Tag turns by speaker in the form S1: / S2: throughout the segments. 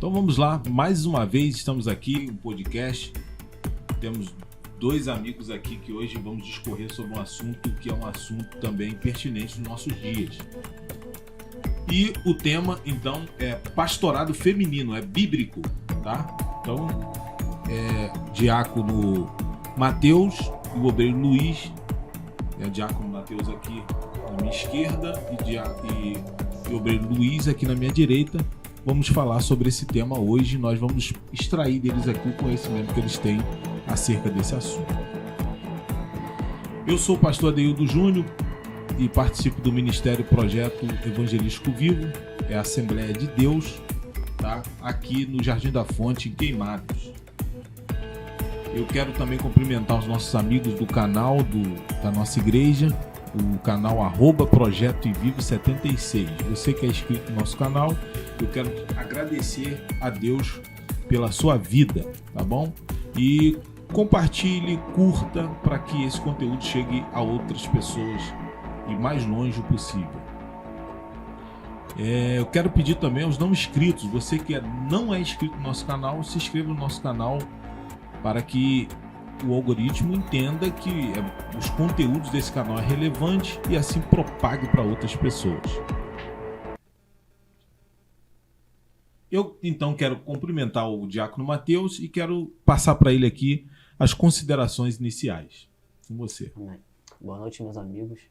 S1: Então vamos lá, mais uma vez estamos aqui no podcast. Temos dois amigos aqui que hoje vamos discorrer sobre um assunto que é um assunto também pertinente nos nossos dias. E o tema, então, é pastorado feminino, é bíblico, tá? Então, diácono Mateus e o obreiro Luiz, diácono Mateus aqui na minha esquerda e o obreiro Luiz aqui na minha direita. Vamos falar sobre esse tema hoje. Nós vamos extrair deles aqui o conhecimento que eles têm acerca desse assunto. Eu sou o pastor Adeildo Júnior e participo do Ministério Projeto Evangelístico Vivo, é a Assembleia de Deus, tá? Aqui no Jardim da Fonte, em Queimados. Eu quero também cumprimentar os nossos amigos do canal da nossa igreja, o canal @Projeto e Vivo 76. Você que é inscrito no nosso canal, eu quero agradecer a Deus pela sua vida, tá bom? E compartilhe, curta, para que esse conteúdo chegue a outras pessoas e mais longe possível. Eu quero pedir também aos não inscritos, você que não é inscrito no nosso canal, se inscreva no nosso canal para que o algoritmo entenda que os conteúdos desse canal é relevante e assim propague para outras pessoas. Eu então quero cumprimentar o diácono Mateus e quero passar para ele aqui as considerações iniciais. Com você.
S2: Amém. Boa noite, meus amigos.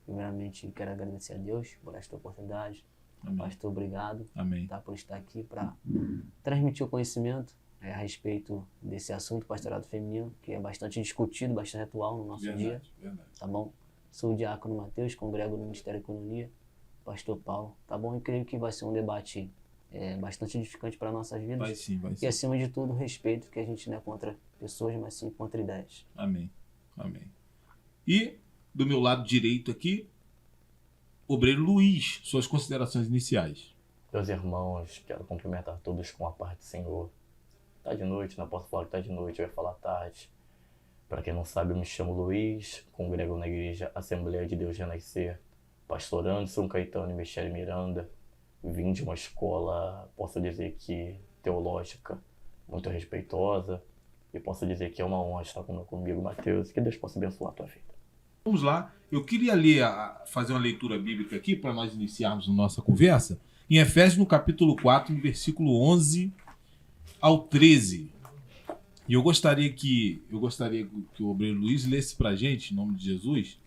S2: Primeiramente, quero agradecer a Deus por esta oportunidade.
S1: Amém.
S2: Pastor, obrigado.
S1: Amém.
S2: Por estar aqui para transmitir o conhecimento a respeito desse assunto, pastorado feminino, que é bastante discutido, bastante atual no nosso dia.
S1: Verdade.
S2: Tá bom? Sou o diácono Mateus, congrego no Ministério da Economia, pastor Paulo, tá bom? E creio que vai ser um debate bastante edificante para nossas vidas.
S1: Vai sim.
S2: E acima de tudo, respeito, que a gente não é contra pessoas, mas sim contra ideias.
S1: Amém. E do meu lado direito aqui, obreiro Luiz, suas considerações iniciais.
S3: Meus irmãos, quero cumprimentar todos com a paz do Senhor. Tá de noite, não posso falar que tá de noite, eu ia falar tarde. Para quem não sabe, eu me chamo Luiz, congrego na igreja Assembleia de Deus Renascer, pastorando São Caetano e Michele Miranda. Vim de uma escola, posso dizer que teológica, muito respeitosa, e posso dizer que é uma honra estar comigo, Mateus, que Deus possa abençoar a tua vida.
S1: Vamos lá, eu queria fazer uma leitura bíblica aqui para nós iniciarmos a nossa conversa, em Efésios no capítulo 4, no versículo 11 ao 13. E eu gostaria que o obreiro Luiz lesse para a gente, em nome de Jesus.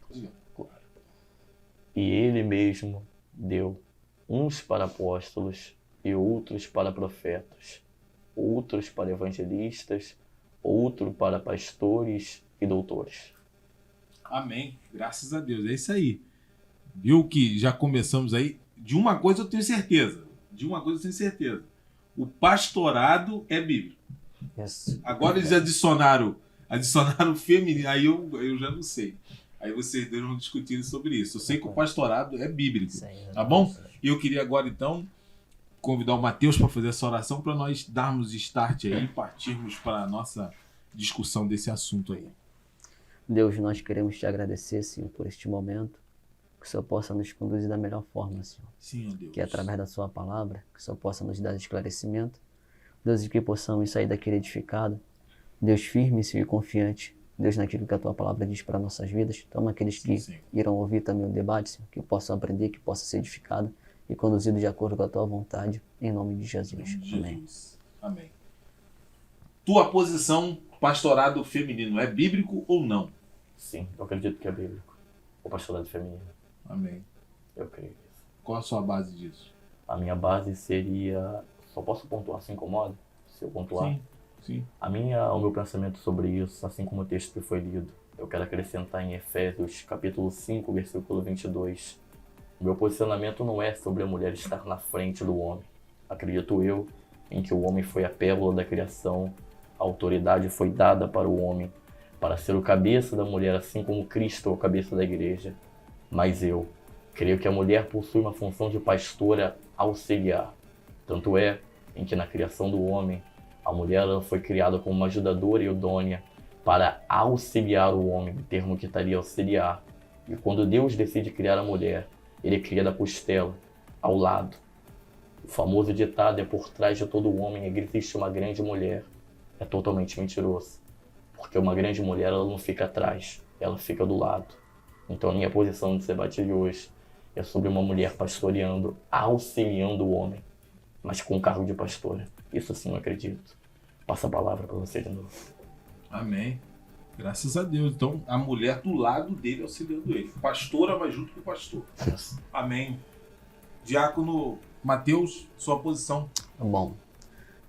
S3: E ele mesmo deu uns para apóstolos e outros para profetas, outros para evangelistas, outro para pastores e doutores.
S1: Amém. Graças a Deus. É isso aí. Viu que já começamos aí? De uma coisa eu tenho certeza. O pastorado é bíblico.
S2: Yes.
S1: Agora eles adicionaram feminino, aí eu já não sei. Aí vocês vão discutir sobre isso. Eu sei que o pastorado é bíblico, tá bom? E eu queria agora, então, convidar o Mateus para fazer essa oração para nós darmos start aí e partirmos para a nossa discussão desse assunto aí.
S2: Deus, nós queremos te agradecer, Senhor, por este momento, que o Senhor possa nos conduzir da melhor forma, Senhor.
S1: Sim, ó Deus.
S2: Que através da sua palavra, que o Senhor possa nos dar esclarecimento. Deus, e que possamos sair daquele edificado. Deus, firme, Senhor, e confiante. Deus, naquilo que a tua palavra diz para nossas vidas. Toma aqueles que irão ouvir também o debate, Senhor, que possam aprender, que possam ser edificados e conduzidos de acordo com a tua vontade, em nome de Jesus.
S1: Amém. Tua posição, pastorado feminino, é bíblico ou não?
S3: Sim, eu acredito que é bíblico. O pastorado feminino.
S1: Amém.
S3: Eu creio nisso.
S1: Qual a sua base disso?
S3: A minha base seria... Só posso pontuar, se incomoda? Se eu pontuar?
S1: Sim.
S3: O meu pensamento sobre isso, assim como o texto que foi lido, eu quero acrescentar em Efésios, capítulo 5, versículo 22. O meu posicionamento não é sobre a mulher estar na frente do homem. Acredito eu em que o homem foi a pérola da criação, a autoridade foi dada para o homem, para ser o cabeça da mulher, assim como Cristo é o cabeça da igreja. Mas eu creio que a mulher possui uma função de pastora auxiliar. Tanto é em que na criação do homem, a mulher ela foi criada como uma ajudadora e idônea para auxiliar o homem, o termo que estaria auxiliar. E quando Deus decide criar a mulher, ele cria da costela, ao lado. O famoso ditado é por trás de todo homem existe uma grande mulher. É totalmente mentiroso. Porque uma grande mulher, ela não fica atrás, ela fica do lado. Então a minha posição de debate de hoje é sobre uma mulher pastoreando, auxiliando o homem, mas com cargo de pastora. Isso sim eu acredito. Passa a palavra para você de novo.
S1: Amém. Graças a Deus. Então, a mulher do lado dele auxiliando ele. Pastora vai junto com o pastor. Amém. Diácono Mateus, sua posição.
S2: Bom,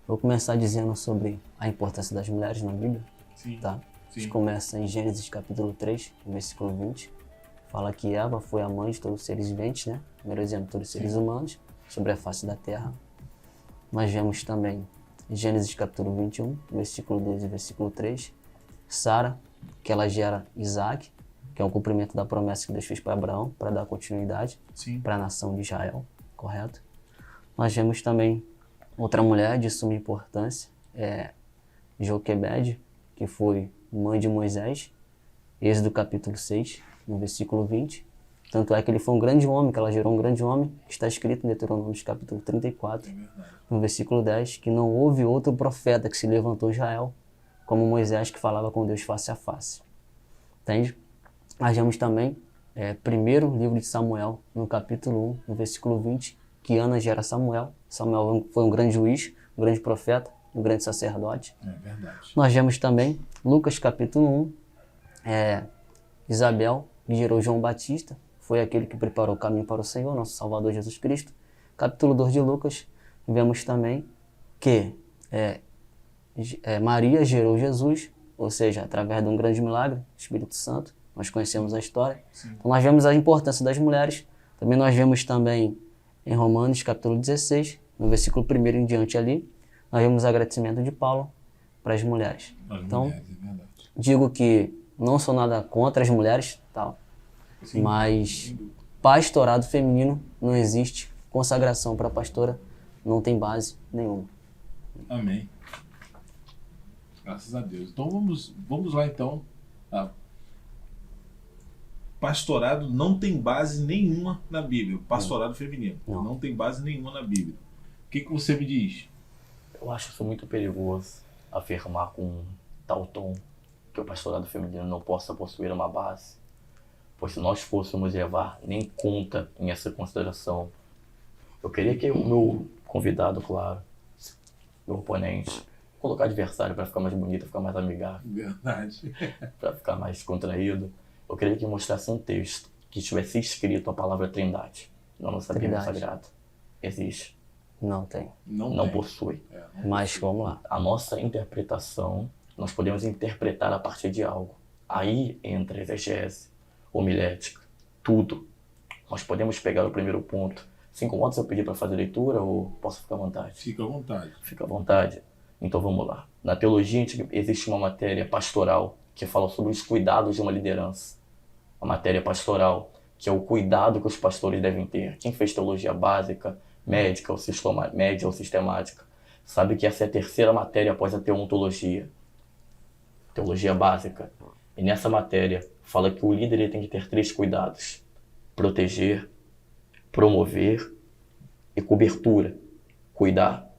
S2: vou começar dizendo sobre a importância das mulheres na Bíblia.
S1: Sim.
S2: Tá? A gente começa em Gênesis capítulo 3, versículo 20. Fala que Eva foi a mãe de todos os seres viventes, né? Primeiro exemplo de todos os seres humanos sobre a face da terra. Nós vemos também em Gênesis capítulo 21, versículo 2 e versículo 3, Sara, que ela gera Isaac, que é o cumprimento da promessa que Deus fez para Abraão, para dar continuidade para a nação de Israel, correto? Nós vemos também outra mulher de suma importância, Joquebede, que foi mãe de Moisés, Êxodo capítulo 6, no versículo 20. Tanto é que ele foi um grande homem, que ela gerou um grande homem, está escrito em Deuteronômio capítulo 34, no versículo 10, que não houve outro profeta que se levantou em Israel, como Moisés, que falava com Deus face a face. Entende? Nós vemos também, primeiro livro de Samuel, no capítulo 1, no versículo 20, que Ana gera Samuel. Samuel foi um grande juiz, um grande profeta, um grande sacerdote.
S1: É verdade.
S2: Nós vemos também Lucas capítulo 1, Isabel, que gerou João Batista, foi aquele que preparou o caminho para o Senhor, nosso Salvador Jesus Cristo. Capítulo 2 de Lucas, vemos também que Maria gerou Jesus, ou seja, através de um grande milagre, Espírito Santo. Nós conhecemos a história.
S1: Sim.
S2: Então nós vemos a importância das mulheres. Também nós vemos também em Romanos capítulo 16, no versículo 1 em diante ali, nós vemos o agradecimento de Paulo para as mulheres. Então,
S1: mulheres, é verdade.
S2: digo que não sou nada contra as mulheres, tal,
S1: Sim.
S2: mas pastorado feminino não existe, consagração para pastora não tem base nenhuma.
S1: Amém. Graças a Deus. Então vamos lá então. Pastorado não tem base nenhuma na Bíblia. Pastorado feminino. Não tem base nenhuma na Bíblia. O que você me diz?
S3: Eu acho isso muito perigoso, afirmar com tal tom que o pastorado feminino não possa possuir uma base. Pois se nós fôssemos levar nem conta em essa consideração, eu queria que o meu convidado, claro, meu oponente, colocar adversário para ficar mais bonito, ficar mais amigável,
S1: Verdade.
S3: para ficar mais contraído, eu queria que mostrasse um texto que tivesse escrito a palavra Trindade na nossa Bíblia Sagrada. Existe.
S2: Não tem.
S3: Não possui.
S2: Mas vamos lá.
S3: A nossa interpretação, nós podemos interpretar a partir de algo. Aí entra exegese, homilética, tudo. Nós podemos pegar o primeiro ponto. Se incomoda se eu pedir para fazer leitura ou posso ficar à vontade?
S1: Fica à vontade.
S3: Fica à vontade. Então vamos lá. Na teologia antiga existe uma matéria pastoral que fala sobre os cuidados de uma liderança. A matéria pastoral, que é o cuidado que os pastores devem ter. Quem fez teologia básica, médica ou sistemática, sabe que essa é a terceira matéria após a teontologia. Teologia básica. E nessa matéria fala que o líder ele tem que ter 3 cuidados: proteger, promover e cobertura. Cuidar.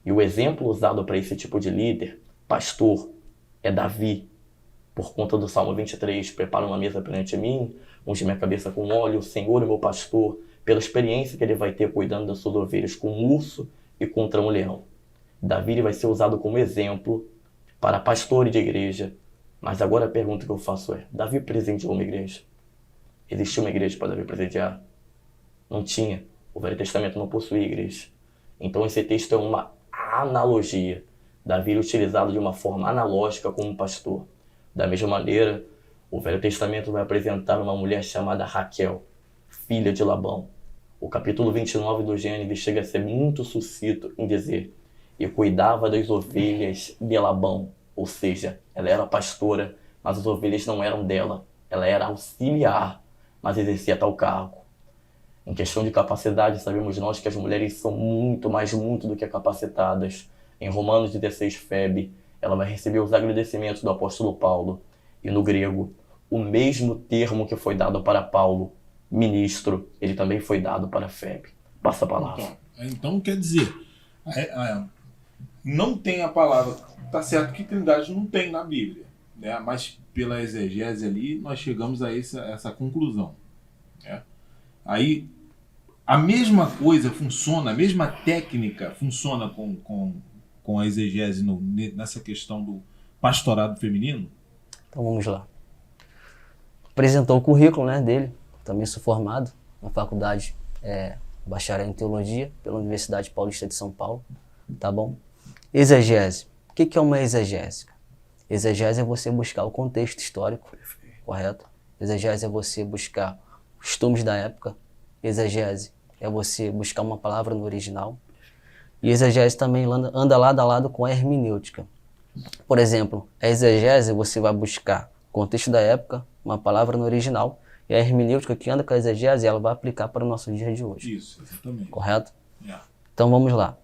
S3: E o exemplo usado para esse tipo de líder, pastor, é Davi. Por conta do Salmo 23, prepara uma mesa perante mim, unge minha cabeça com óleo, o Senhor é meu pastor, pela experiência que ele vai ter cuidando das suas ovelhas com um urso e contra um leão. Davi ele vai ser usado como exemplo para pastor de igreja. Mas agora a pergunta que eu faço é, Davi presidiou uma igreja? Existia uma igreja para Davi presidiar? Não tinha. O Velho Testamento não possuía igreja. Então esse texto é uma analogia. Davi é utilizado de uma forma analógica como pastor. Da mesma maneira, o Velho Testamento vai apresentar uma mulher chamada Raquel, filha de Labão. O capítulo 29 do Gênesis chega a ser muito sucinto em dizer: e cuidava das ovelhas de Labão. Ou seja, ela era pastora, mas as ovelhas não eram dela. Ela era auxiliar, mas exercia tal cargo. Em questão de capacidade, sabemos nós que as mulheres são muito do que capacitadas. Em Romanos 16, Febe, ela vai receber os agradecimentos do apóstolo Paulo. E no grego, o mesmo termo que foi dado para Paulo, ministro, ele também foi dado para Febe. Passa a palavra.
S1: Então, Então, quer dizer, não tem a palavra. Tá certo que Trindade não tem na Bíblia, né? Mas pela exegese ali, nós chegamos a essa conclusão, né? Aí, a mesma coisa funciona, a mesma técnica funciona com a exegese nessa questão do pastorado feminino?
S2: Então vamos lá. Apresentou o currículo, né, dele. Também sou formado na faculdade bacharel em teologia pela Universidade Paulista de São Paulo, tá bom? Exegese. O que é uma exegese? Exegese é você buscar o contexto histórico, correto? Exegese é você buscar os costumes da época. Exegese é você buscar uma palavra no original. E exegese também anda lado a lado com a hermenêutica. Por exemplo, a exegese você vai buscar o contexto da época, uma palavra no original, e a hermenêutica que anda com a exegese, ela vai aplicar para o nosso dia de hoje.
S1: Isso, exatamente.
S2: Correto?
S1: Yeah.
S2: Então vamos lá.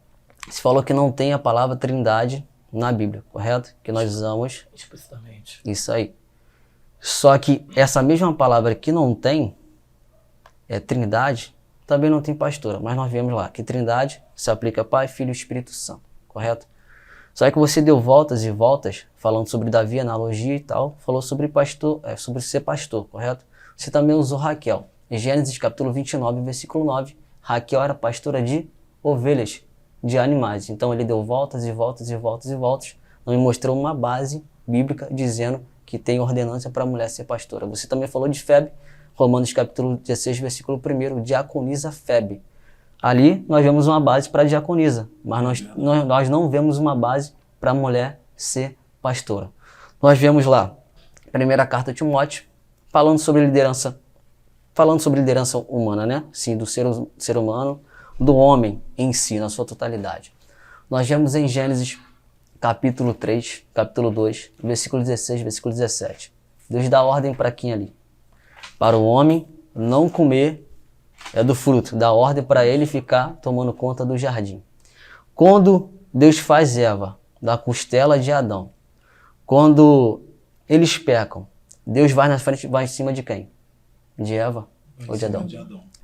S2: Você falou que não tem a palavra trindade na Bíblia, correto? Que nós usamos...
S3: Explicitamente.
S2: Isso aí. Só que essa mesma palavra que não tem, trindade, também não tem pastora. Mas nós vemos lá que trindade se aplica a Pai, Filho e Espírito Santo, correto? Só que você deu voltas e voltas, falando sobre Davi, analogia e tal, falou sobre pastor, sobre ser pastor, correto? Você também usou Raquel. Em Gênesis capítulo 29, versículo 9, Raquel era pastora de ovelhas, de animais. Então ele deu voltas e voltas e voltas e voltas, não me mostrou uma base bíblica dizendo que tem ordenança para a mulher ser pastora. Você também falou de Febe, Romanos capítulo 16, versículo 1, diaconisa Febe. Ali nós vemos uma base para a diaconisa, mas nós não vemos uma base para a mulher ser pastora. Nós vemos lá, primeira carta a Timóteo, falando sobre liderança humana, né? Sim, do ser humano, do homem em si, na sua totalidade. Nós vemos em Gênesis capítulo 3, capítulo 2, versículo 16, versículo 17. Deus dá ordem para quem ali? Para o homem não comer do fruto, dá ordem para ele ficar tomando conta do jardim. Quando Deus faz Eva da costela de Adão, quando eles pecam, Deus vai na frente, vai em cima de quem? De Eva ou de Adão?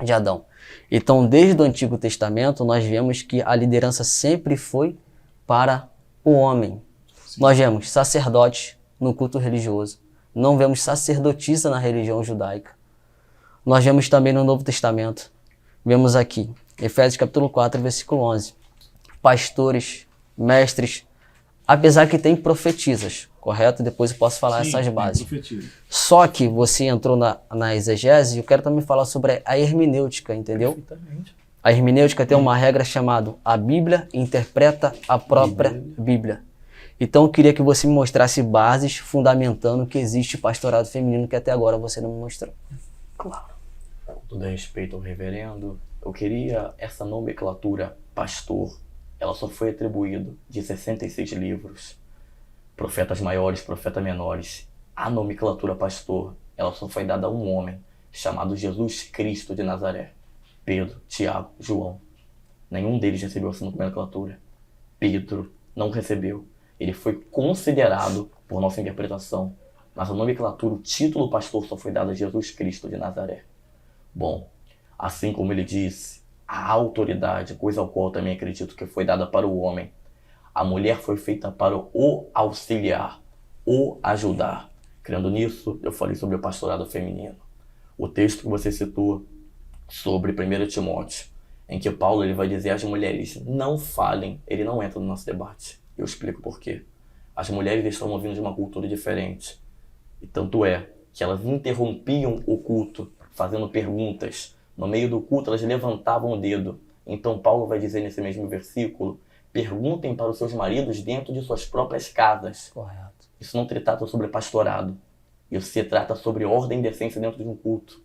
S2: De Adão. Então, desde o Antigo Testamento, nós vemos que a liderança sempre foi para o homem. Sim. Nós vemos sacerdote no culto religioso, não vemos sacerdotisa na religião judaica. Nós vemos também no Novo Testamento, vemos aqui, Efésios capítulo 4, versículo 11, pastores, mestres, apesar que tem profetisas, correto? Depois eu posso falar essas bases. Só que você entrou na exegese e eu quero também falar sobre a hermenêutica, entendeu? A hermenêutica tem uma regra chamada a Bíblia interpreta a própria Bíblia. Então eu queria que você me mostrasse bases fundamentando que existe pastorado feminino que até agora você não me mostrou.
S3: Claro. Com todo respeito ao reverendo, eu queria essa nomenclatura pastor. Ela só foi atribuída de 66 livros. Profetas maiores, profetas menores. A nomenclatura pastor, ela só foi dada a um homem chamado Jesus Cristo de Nazaré. Pedro, Tiago, João. Nenhum deles recebeu essa nomenclatura. Pedro não recebeu. Ele foi considerado, por nossa interpretação, mas a nomenclatura, o título pastor só foi dado a Jesus Cristo de Nazaré. Bom, assim como ele disse, a autoridade, coisa ao qual eu também acredito que foi dada para o homem. A mulher foi feita para o auxiliar, o ajudar. Crendo nisso, eu falei sobre o pastorado feminino. O texto que você citou sobre 1 Timóteo, em que Paulo ele vai dizer às mulheres, não falem, ele não entra no nosso debate. Eu explico por quê. As mulheres estão vindo de uma cultura diferente. E tanto é que elas interrompiam o culto, fazendo perguntas. No meio do culto, elas levantavam o dedo. Então Paulo vai dizer nesse mesmo versículo, perguntem para os seus maridos dentro de suas próprias casas.
S2: Correto.
S3: Isso não trata sobre pastorado. Isso se trata sobre ordem e decência dentro de um culto.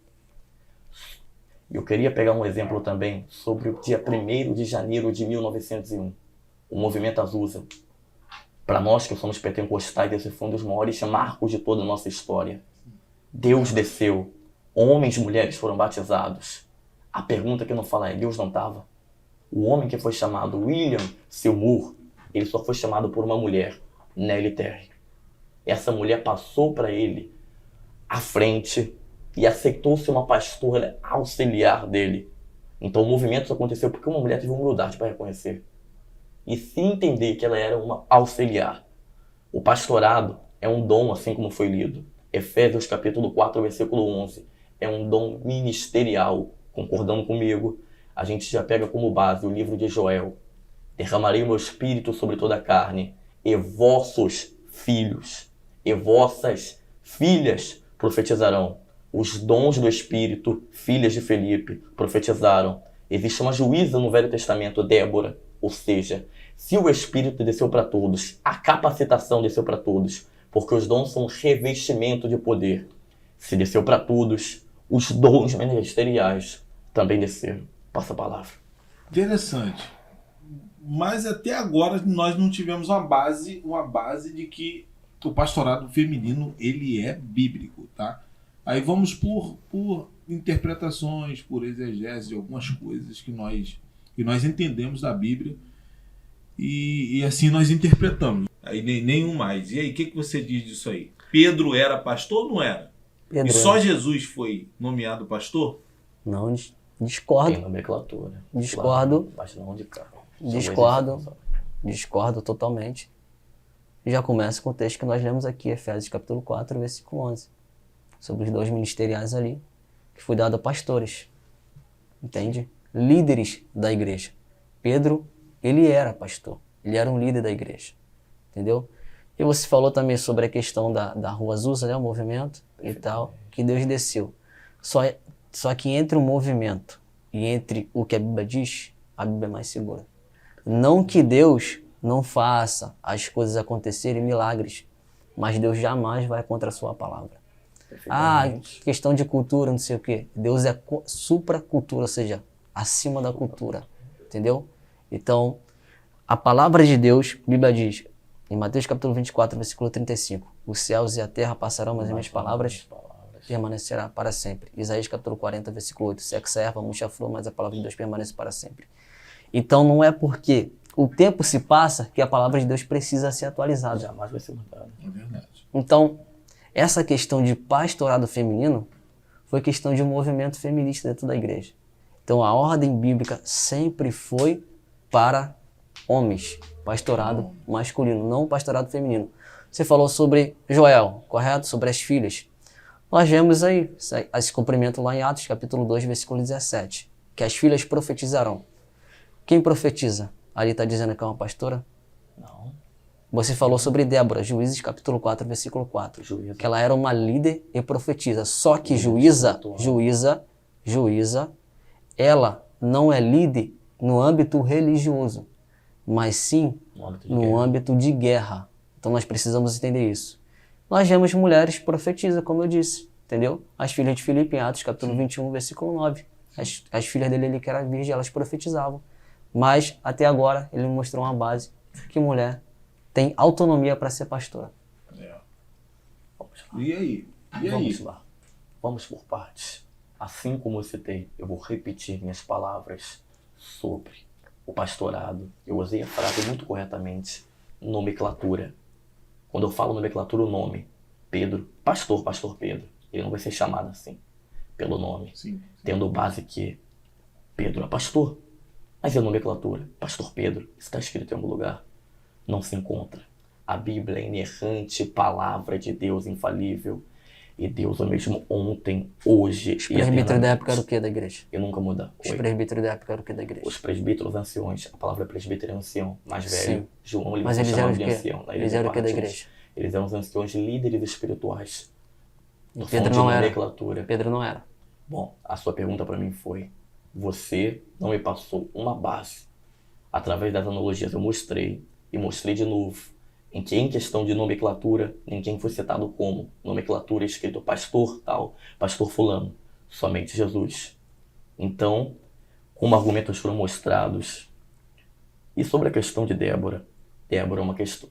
S3: Eu queria pegar um exemplo também sobre o dia 1º de janeiro de 1901. O movimento Azusa. Para nós que somos pentecostais, esse foi um dos maiores marcos de toda a nossa história. Deus desceu. Homens e mulheres foram batizados. A pergunta que não fala é, Deus não estava? O homem que foi chamado William Seymour, ele só foi chamado por uma mulher, Nelly Terry. Essa mulher passou para ele à frente e aceitou ser uma pastora auxiliar dele. Então o movimento só aconteceu porque uma mulher teve humildade para reconhecer. E se entender que ela era uma auxiliar. O pastorado é um dom, assim como foi lido. Efésios capítulo 4, versículo 11. É um dom ministerial. Concordando comigo, a gente já pega como base o livro de Joel. Derramarei o meu espírito sobre toda a carne, e vossos filhos, e vossas filhas profetizarão. Os dons do Espírito, filhas de Felipe, profetizaram. Existe uma juíza no Velho Testamento, Débora. Ou seja, se o Espírito desceu para todos, a capacitação desceu para todos, porque os dons são um revestimento de poder. Se desceu para todos, os dons ministeriais também desceram. Passa a palavra.
S1: Interessante. Mas até agora nós não tivemos uma base de que o pastorado feminino ele é bíblico, tá? Aí vamos por interpretações, por exegese de algumas coisas que nós entendemos da Bíblia e assim nós interpretamos. Aí nenhum mais. E aí, o que você diz disso aí? Pedro era pastor ou não era?
S2: Pedro
S1: E só
S2: era.
S1: Jesus foi nomeado pastor?
S2: Não,
S3: Tem
S2: discordo.
S3: nomenclatura.
S2: Discordo.
S3: Claro, mas não de carro.
S2: Discordo totalmente. Já começa com o texto que nós lemos aqui, Efésios capítulo 4, versículo 11. Sobre os dons ministeriais ali, que foi dado a pastores. Entende? Líderes da igreja. Pedro, ele era pastor. Ele era um líder da igreja. Entendeu? E você falou também sobre a questão da Rua Azusa, né? O movimento e tal, que Deus desceu. Só que entre o movimento e entre o que a Bíblia diz, a Bíblia é mais segura. Não que Deus não faça as coisas acontecerem, milagres, mas Deus jamais vai contra a sua palavra. Questão de cultura, não sei o quê. Deus é supracultura, ou seja, acima da cultura. Entendeu? Então, a palavra de Deus, a Bíblia diz, em Mateus capítulo 24, versículo 35, os céus e a terra passarão, mas as minhas palavras permanecerá para sempre. Isaías capítulo 40, versículo 8, seca a erva, murcha a flor, mas a palavra de Deus permanece para sempre. Então não é porque o tempo se passa que a palavra de Deus precisa ser atualizada.
S3: Jamais vai ser mudado.
S1: É verdade.
S2: Então, essa questão de pastorado feminino foi questão de um movimento feminista dentro da igreja. Então a ordem bíblica sempre foi para homens, pastorado masculino, não pastorado feminino. Você falou sobre Joel, correto? Sobre as filhas. Nós vemos aí esse cumprimento lá em Atos capítulo 2, versículo 17, que as filhas profetizarão. Quem profetiza? Ali está dizendo que é uma pastora?
S3: Não.
S2: Você falou sobre Débora, Juízes capítulo 4, versículo 4.
S3: Juíza.
S2: Que ela era uma líder e profetiza. Só que juíza, ela não é líder no âmbito religioso, mas sim no âmbito de guerra. Então nós precisamos entender isso. Nós vemos mulheres profetizam, como eu disse, entendeu? As filhas de Filipe, em Atos capítulo 21, versículo 9. As filhas dele ali que eram virgens, elas profetizavam. Mas, até agora, ele mostrou uma base que mulher tem autonomia para ser pastora.
S3: Vamos lá.
S1: E aí?
S3: Vamos lá. Vamos por partes. Assim como eu citei, eu vou repetir minhas palavras sobre o pastorado. Eu usei a frase muito corretamente. Nomenclatura. Quando eu falo nomenclatura, o nome. Pedro, pastor Pedro. Ele não vai ser chamado assim, pelo nome.
S1: Sim.
S3: Tendo base que Pedro é pastor. Mas a nomenclatura, pastor Pedro, isso está escrito em algum lugar. Não se encontra. A Bíblia é inerrante, palavra de Deus infalível. E Deus é o mesmo ontem, hoje
S2: Os
S3: e
S2: presbíteros da época era o que da igreja?
S3: E nunca muda.
S2: Os presbíteros da época era o que da igreja?
S3: Os presbíteros anciões, a palavra presbítero é ancião, mais velho.
S2: Sim.
S3: João ele
S2: Mas
S3: vai ser
S2: eles eram
S3: chamado
S2: o
S3: de
S2: quê?
S3: ancião. Na
S2: Eles eram o que da
S3: Patmos.
S2: igreja?
S3: Eles eram os anciões líderes espirituais.
S2: E
S3: Tô
S2: Pedro
S3: falando de
S2: não era.
S3: nomenclatura.
S2: Pedro não era.
S3: Bom, a sua pergunta para mim foi: você não me passou uma base. Através das analogias eu mostrei e mostrei de novo em que, em questão de nomenclatura, ninguém foi citado como nomenclatura escrito pastor tal, pastor fulano, somente Jesus. Então, como argumentos foram mostrados. E sobre a questão de Débora, Débora é uma questão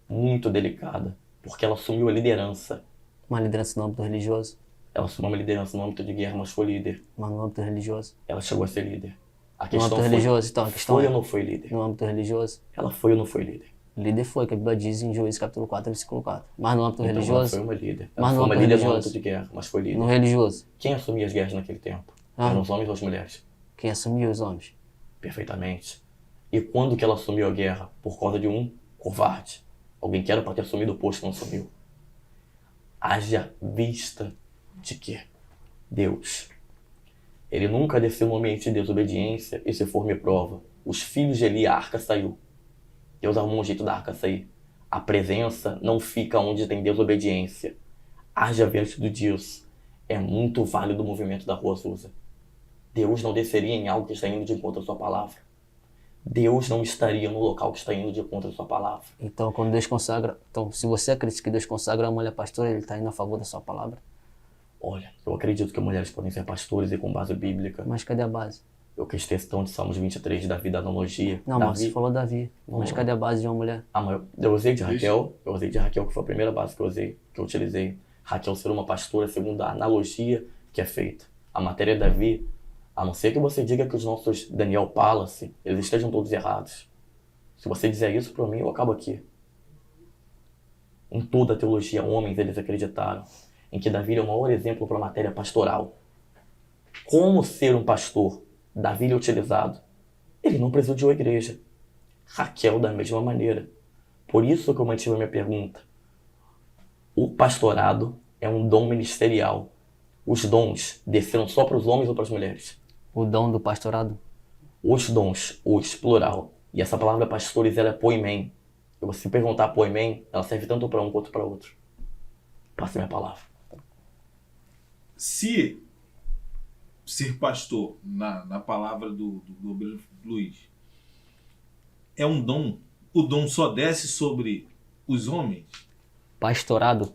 S3: muito delicada, porque ela assumiu a liderança.
S2: Uma liderança no âmbito religioso?
S3: Ela assumiu uma liderança no âmbito de guerra, mas foi líder.
S2: Mas no âmbito religioso?
S3: Ela chegou a ser líder. A
S2: No
S3: questão
S2: âmbito
S3: foi,
S2: religioso, então, a questão
S3: foi
S2: é,
S3: ou não foi líder?
S2: no âmbito religioso,
S3: Ela foi ou não foi líder?
S2: líder foi, que a Bíblia diz em Juízes capítulo 4, versículo 4. Mas no âmbito
S3: Então, ela
S2: religioso,
S3: foi uma líder.
S2: Mas
S3: Ela
S2: no
S3: foi uma
S2: âmbito
S3: líder no
S2: religioso.
S3: âmbito de guerra, mas foi líder.
S2: no religioso,
S3: Quem assumia as guerras naquele tempo?
S2: Ah.
S3: Eram os homens ou as mulheres?
S2: Quem assumiu os homens?
S3: Perfeitamente. E quando que ela assumiu a guerra? Por causa de um covarde. Alguém que era para ter assumido o posto não assumiu. Haja vista de que Deus, ele nunca desceu no ambiente de desobediência e se for me prova. Os filhos de Eli, a arca saiu. Deus arrumou um jeito da arca sair. A presença não fica onde tem desobediência. Haja vista disso. É muito válido o movimento da Rua Azusa. Deus não desceria em algo que está indo de encontro à sua palavra. Deus não estaria no local que está indo de encontro à sua palavra.
S2: Então, quando Deus consagra... Então, se você acredita que Deus consagra a mulher pastora, ele está indo a favor da sua palavra?
S3: Olha, eu acredito que mulheres podem ser pastores e com base bíblica.
S2: Mas cadê a base?
S3: Eu quis questão de Salmos 23, Davi da analogia.
S2: Não, mas você falou Davi. Mas cadê a base de uma mulher?
S3: Ah, mas eu usei de Raquel. Eu usei de Raquel, que foi a primeira base que eu utilizei. Raquel ser uma pastora segundo a analogia que é feita. A matéria de Davi, a não ser que você diga que os nossos Daniel Palace, eles estejam todos errados. Se você dizer isso para mim, eu acabo aqui. Em toda a teologia, homens, eles acreditaram em que Davi é o maior exemplo para a matéria pastoral. Como ser um pastor? Davi é utilizado. Ele não presidiu a igreja. Raquel da mesma maneira. Por isso que eu mantive a minha pergunta. O pastorado é um dom ministerial. Os dons desceram só para os homens ou para as mulheres?
S2: O dom do pastorado?
S3: Os dons, os plural. E essa palavra pastores, ela é poimen. E você perguntar poimen, ela serve tanto para um quanto para outro. Passa minha palavra.
S1: Se ser pastor, na palavra do obreiro Luiz, é um dom, o dom só desce sobre os homens?
S2: Pastorado?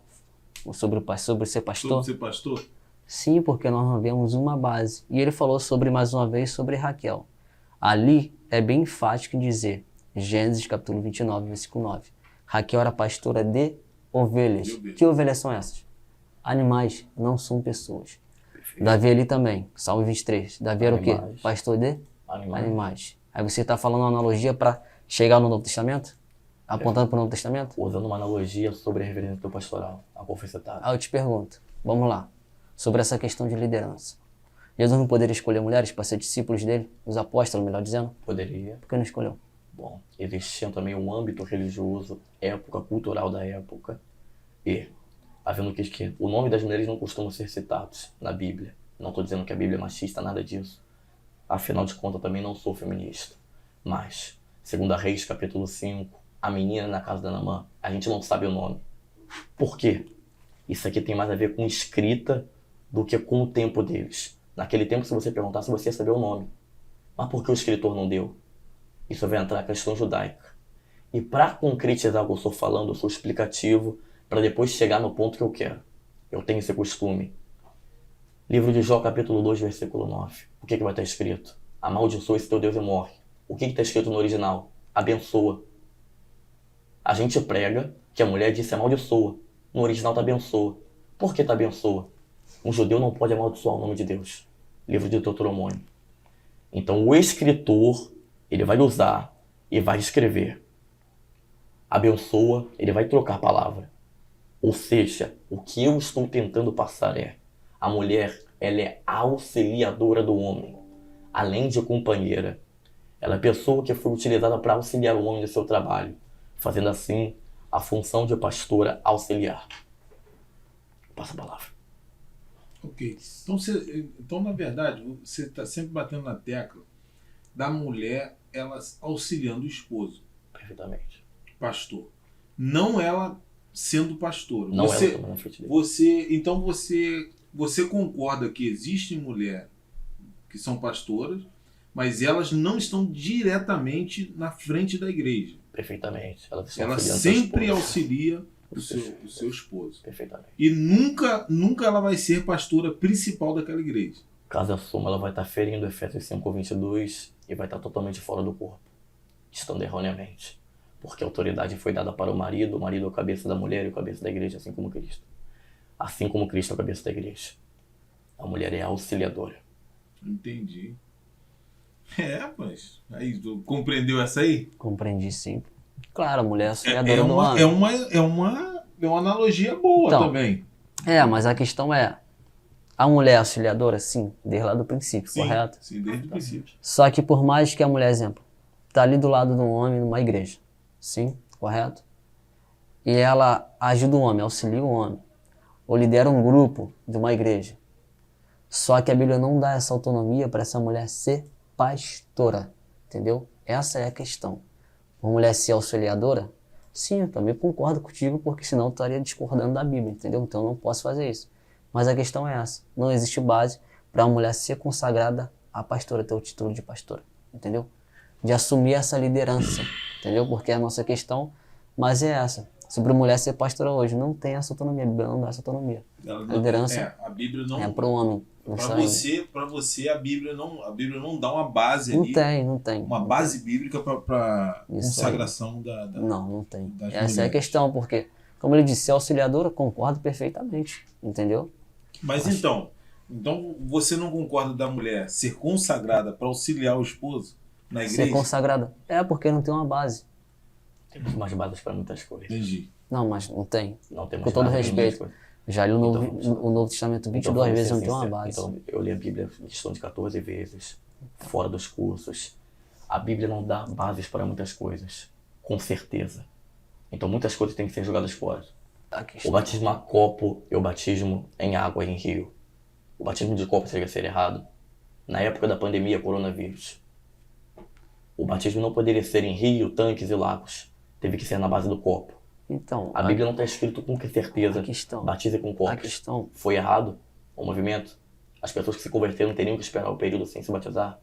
S2: Sobre ser pastor?
S1: Sobre ser pastor?
S2: Sim, porque nós não vemos uma base. E ele falou mais uma vez, sobre Raquel. Ali é bem enfático em dizer, Gênesis capítulo 29, versículo 9. Raquel era pastora de ovelhas. Que ovelhas são essas? Animais, não são pessoas. Perfeito. Davi ali também, Salmo 23. Davi era o quê? Pastor de animais. Aí você está falando uma analogia para chegar no Novo Testamento? Apontando para o Novo Testamento?
S3: Usando uma analogia sobre a reverência do pastoral, a confessatada.
S2: Aí eu te pergunto, vamos lá, sobre essa questão de liderança. Jesus não poderia escolher mulheres para ser discípulos dele? Os apóstolos, melhor dizendo?
S3: Poderia.
S2: Por que não escolheu?
S3: Bom, existia também um âmbito religioso, época cultural da época, e havendo que o nome das mulheres não costuma ser citados na Bíblia. Não estou dizendo que a Bíblia é machista, nada disso. Afinal de contas, também não sou feminista. Mas, segundo a Reis, capítulo 5, a menina na casa da Naamã, a gente não sabe o nome. Por quê? Isso aqui tem mais a ver com escrita do que com o tempo deles. Naquele tempo, se você perguntasse, você ia saber o nome. Mas por que o escritor não deu? Isso vai entrar na questão judaica. E para concretizar o que eu estou falando, eu sou explicativo, para depois chegar no ponto que eu quero. Eu tenho esse costume. Livro de Jó, capítulo 2, versículo 9. O que vai estar escrito? Amaldiçoa esse teu Deus e morre. O que está escrito no original? Abençoa. A gente prega que a mulher disse amaldiçoa. No original está abençoa. Por que está abençoa? Um judeu não pode amaldiçoar o nome de Deus. Livro de Deuteronômio. Então o escritor, ele vai usar e vai escrever. Abençoa, ele vai trocar a palavra. Ou seja, o que eu estou tentando passar é, a mulher, ela é auxiliadora do homem, além de companheira. Ela é a pessoa que foi utilizada para auxiliar o homem no seu trabalho, fazendo assim a função de pastora auxiliar. Passa a palavra.
S1: Ok. Então, na verdade, você está sempre batendo na tecla da mulher, ela auxiliando o esposo.
S3: Perfeitamente.
S1: Pastor. Não ela sendo pastora.
S3: Não ela tomando a frente dele.
S1: Então você concorda que existem mulheres que são pastoras, mas elas não estão diretamente na frente da igreja.
S3: Perfeitamente.
S1: Ela sempre auxilia o seu esposo.
S3: Perfeitamente.
S1: E nunca ela vai ser pastora principal daquela igreja.
S3: Caso assuma, ela vai estar ferindo Efésios 5:22 e vai estar totalmente fora do corpo, estando erroneamente. Porque a autoridade foi dada para o marido é o cabeça da mulher e o cabeça da igreja, assim como Cristo. Assim como Cristo é o cabeça da igreja. A mulher é a auxiliadora.
S1: Entendi. Mas aí, tu compreendeu essa aí?
S2: Compreendi, sim. Claro, a mulher é auxiliadora do homem.
S1: É uma analogia boa
S2: então,
S1: também.
S2: Mas a questão é, A mulher é auxiliadora? Sim, desde lá do princípio, correto?
S1: Sim, desde o princípio.
S2: Só que por mais que a mulher, exemplo, tá ali do lado de um homem numa igreja, sim, correto? E ela ajuda o homem, auxilia o homem, ou lidera um grupo de uma igreja. Só que a Bíblia não dá essa autonomia para essa mulher ser pastora, entendeu? Essa é a questão. Uma mulher ser auxiliadora? Sim, eu também concordo contigo, porque senão eu estaria discordando da Bíblia, entendeu? Então eu não posso fazer isso. Mas a questão é essa, não existe base para uma mulher ser consagrada a pastora, ter o título de pastora, entendeu? De assumir essa liderança, entendeu? Porque a nossa questão, mas é essa. Sobre mulher ser pastora hoje, não tem essa autonomia, a Bíblia não dá essa autonomia. A liderança
S1: a Bíblia não
S2: é para o homem.
S1: Para você a Bíblia não dá uma base ali.
S2: Não tem.
S1: Uma base bíblica para consagração da
S2: Não tem.
S1: das
S2: Essa é a
S1: mulheres.
S2: questão, porque, como ele disse, ser auxiliadora, concordo perfeitamente, entendeu?
S1: Mas então você não concorda da mulher ser consagrada para auxiliar o esposo na igreja?
S2: Ser consagrada. É porque não tem uma base.
S3: Temos mais bases para muitas coisas.
S1: Entendi.
S2: Não, mas não tem.
S3: Não temos
S2: Com todo
S3: base para muitas
S2: respeito.
S3: coisas.
S2: Já li o
S3: Então,
S2: Novo Testamento 22
S3: vamos
S2: vezes,
S3: ser
S2: não tem uma
S3: sinceros.
S2: base.
S3: Então, eu li a Bíblia em questão de 14 vezes, fora dos cursos. A Bíblia não dá bases para muitas coisas, com certeza. Então, muitas coisas têm que ser jogadas fora. O batismo a copo e o batismo em água em rio. O batismo de copo chega a ser errado. Na época da pandemia, coronavírus. O batismo não poderia ser em rio, tanques e lagos. Teve que ser na base do copo.
S2: Então,
S3: A Bíblia não está escrito com que certeza.
S2: a questão-
S3: Batize com copos.
S2: a questão-
S3: Foi errado o movimento? As pessoas que se converteram teriam que esperar o período sem se batizar?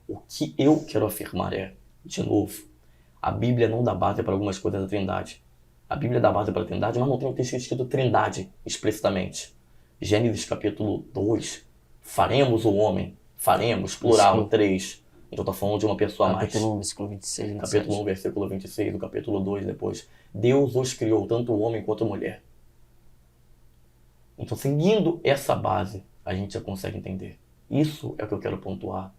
S3: O que eu quero afirmar é, de novo, a Bíblia não dá base para algumas coisas da Trindade. A Bíblia dá base para a Trindade, mas não tem um texto escrito Trindade explicitamente. Gênesis capítulo 2, faremos o homem, faremos, plural,
S2: Sim.
S3: 3. Então está falando de uma pessoa a mais.
S2: Capítulo 1, versículo 26, 27.
S3: Capítulo 1, versículo 26, o capítulo 2 depois. Deus os criou, tanto o homem quanto a mulher. Então, seguindo essa base, a gente já consegue entender. Isso é o que eu quero pontuar.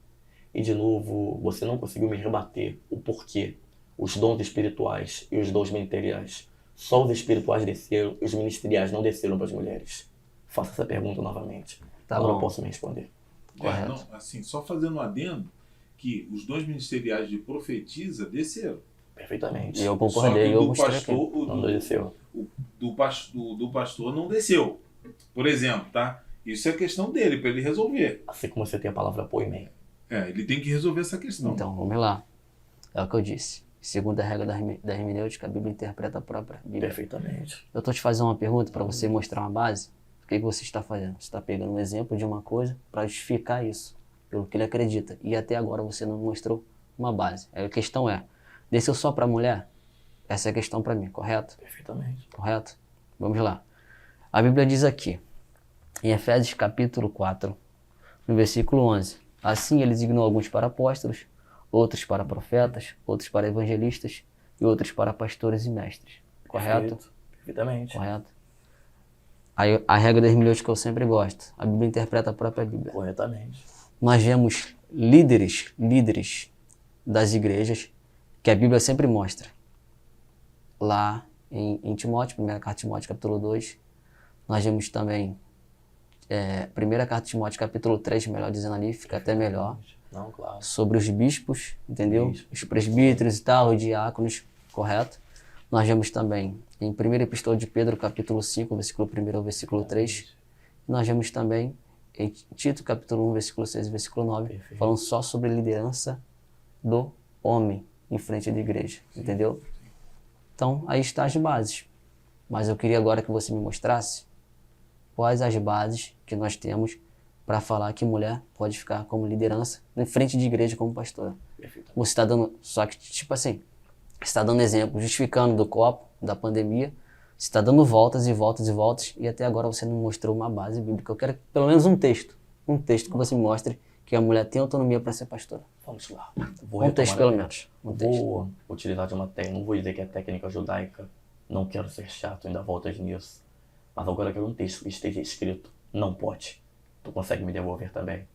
S3: E, de novo, você não conseguiu me rebater o porquê os dons espirituais e os dons ministeriais. Só os espirituais desceram e os ministeriais não desceram para as mulheres. Faça essa pergunta novamente.
S2: Tá
S3: Agora
S2: bom.
S3: eu posso me responder.
S2: Correto.
S1: Não, assim, só fazendo um adendo que os dons ministeriais de profetisa desceram.
S3: Perfeitamente.
S2: E eu
S1: Só
S2: concordei,
S1: que
S2: eu
S1: do
S2: mostrei
S1: pastor,
S2: aqui.
S3: Não desceu.
S1: do pastor não desceu. Por exemplo, tá? Isso é questão dele, para ele resolver.
S3: Assim como você tem a palavra poimen.
S1: Ele tem que resolver essa questão.
S2: Então, vamos lá. É o que eu disse. Segundo a regra da hermenêutica, a Bíblia interpreta a própria Bíblia.
S3: Perfeitamente.
S2: Eu estou te fazendo uma pergunta para você mostrar uma base. O que você está fazendo? Você está pegando um exemplo de uma coisa para justificar isso, pelo que ele acredita. E até agora você não mostrou uma base. A questão é, desceu só para a mulher? Essa é a questão para mim, correto?
S3: Perfeitamente.
S2: Correto? Vamos lá. A Bíblia diz aqui, em Efésios capítulo 4, no versículo 11. Assim ele designou alguns para apóstolos, outros para profetas, outros para evangelistas e outros para pastores e mestres. Correto?
S3: Perfeitamente.
S2: Correto. Aí, a regra da hermenêutica que eu sempre gosto. A Bíblia interpreta a própria Bíblia.
S3: Corretamente.
S2: Nós vemos líderes das igrejas que a Bíblia sempre mostra. Lá em Timóteo, 1 carta de Timóteo, capítulo 2. Nós vemos também 1 carta de Timóteo, capítulo 3, melhor dizendo ali, fica até melhor.
S3: Não, claro.
S2: Sobre os bispos, entendeu? Os presbíteros e tal, os diáconos, correto? Nós vemos também em 1 Epístola de Pedro, capítulo 5, versículo 1 ao versículo 3. Nós vemos também em Tito, capítulo 1, versículo 6 e versículo 9,
S3: Perfeito.
S2: falando só sobre a liderança do homem em frente da igreja, entendeu? Então, aí está as bases. Mas eu queria agora que você me mostrasse quais as bases que nós temos para falar que mulher pode ficar como liderança em frente de igreja como pastora.
S3: Perfeito.
S2: Você está dando, só que tipo assim, você está dando exemplo, justificando do copo, da pandemia, você está dando voltas e voltas e voltas e até agora você não mostrou uma base bíblica. Eu quero pelo menos um texto que você me mostre que a mulher tem autonomia para ser pastora.
S3: Vamos lá.
S2: Um texto pelo menos. Um texto.
S3: Vou utilizar de uma técnica, não vou dizer que é técnica judaica, não quero ser chato, ainda voltas nisso. Mas agora eu quero um texto que esteja escrito, não pode. Tu consegue me devolver também?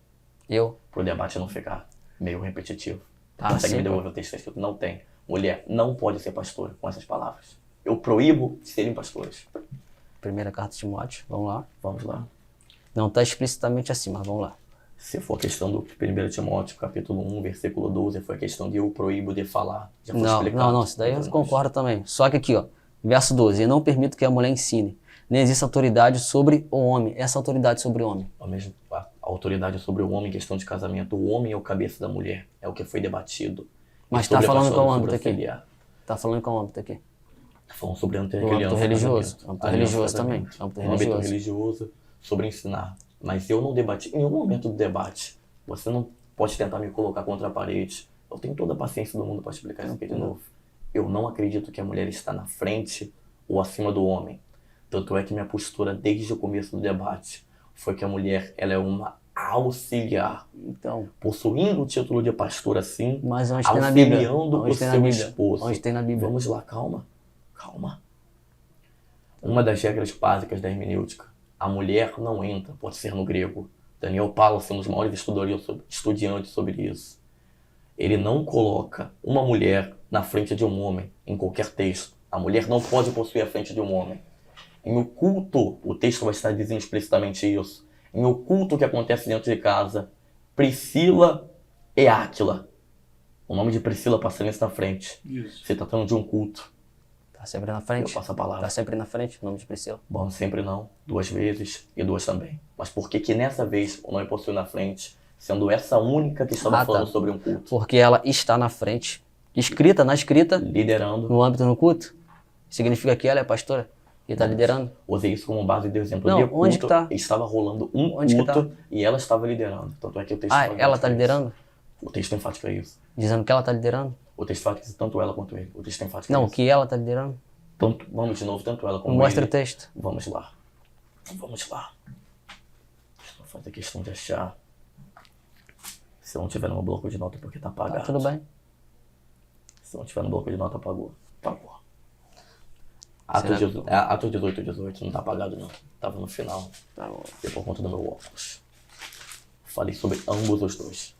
S2: Eu?
S3: Pro debate não ficar meio repetitivo. Tu
S2: Ah,
S3: consegue
S2: sim,
S3: me devolver o texto que está escrito? Não tem. Mulher não pode ser pastora com essas palavras. Eu proíbo de serem pastores.
S2: 1 carta de Timóteo, vamos lá.
S3: Vamos lá.
S2: Não está explicitamente assim, mas vamos lá.
S3: Se for a questão do 1 Timóteo, capítulo 1, versículo 12, foi a questão de eu proíbo de falar. Já foi explicado.
S2: Não, isso daí eu concordo também. Só que aqui, ó, verso 12, eu não permito que a mulher ensine, nem existe autoridade sobre o homem. Essa autoridade sobre o homem.
S3: A autoridade sobre o homem em questão de casamento. O homem é o cabeça da mulher. É o que foi debatido.
S2: Mas está falando qual âmbito aqui? Está falando qual âmbito aqui?
S3: Está falando sobre a
S2: O âmbito religioso. Âmbito religioso também.
S3: No âmbito religioso, sobre ensinar. Mas eu não debati. Em nenhum momento do debate, você não pode tentar me colocar contra a parede. Eu tenho toda a paciência do mundo para explicar isso aqui de novo. Eu não acredito que a mulher está na frente ou acima do homem. Tanto é que minha postura desde o começo do debate foi que a mulher ela é uma auxiliar.
S2: Então,
S3: possuindo o título de pastor assim,
S2: mas onde tem na Bíblia?
S3: auxiliando o seu esposo.
S2: Onde tem na Bíblia?
S3: Vamos lá, calma. Uma das regras básicas da hermenêutica. A mulher não entra, pode ser no grego. Daniel Paulo, um dos maiores estudiantes sobre isso. Ele não coloca uma mulher na frente de um homem em qualquer texto. A mulher não pode possuir a frente de um homem. Em o culto, o texto vai estar dizendo explicitamente isso. Em o culto que acontece dentro de casa, Priscila e Áquila. O nome de Priscila passa nisso na frente.
S1: Isso.
S3: Você está tratando de um culto.
S2: Tá sempre na frente.
S3: Eu passo a palavra.
S2: Tá sempre na frente, o nome de Priscila.
S3: Bom, sempre não. 2 vezes e 2 também. Mas por que nessa vez o nome possui na frente, sendo essa única que estava falando sobre um culto?
S2: Porque ela está na frente. Na escrita.
S3: Liderando.
S2: No âmbito no culto. Significa que ela é pastora. E está liderando.
S3: Usei isso como base de exemplo.
S2: Não,
S3: de culto,
S2: onde que tá?
S3: Estava rolando um culto e ela estava liderando. Tanto é que o texto
S2: ela está liderando?
S3: O texto enfático é isso.
S2: Dizendo que ela está liderando?
S3: O texto enfático é tanto ela quanto ele. O texto enfático
S2: Não,
S3: é isso.
S2: que ela está liderando?
S3: Vamos de novo, tanto ela como ele.
S2: Mostra o texto.
S3: Vamos lá. Deixa eu fazer questão de achar. Se eu não tiver no bloco de nota, porque tá apagado.
S2: Tá, tudo bem.
S3: Se não tiver no bloco de nota, apagou. Apagou. Atos 18, não tá apagado não. Tava no final.
S2: Tá bom.
S3: E por conta do meu óculos. Falei sobre ambos os dois.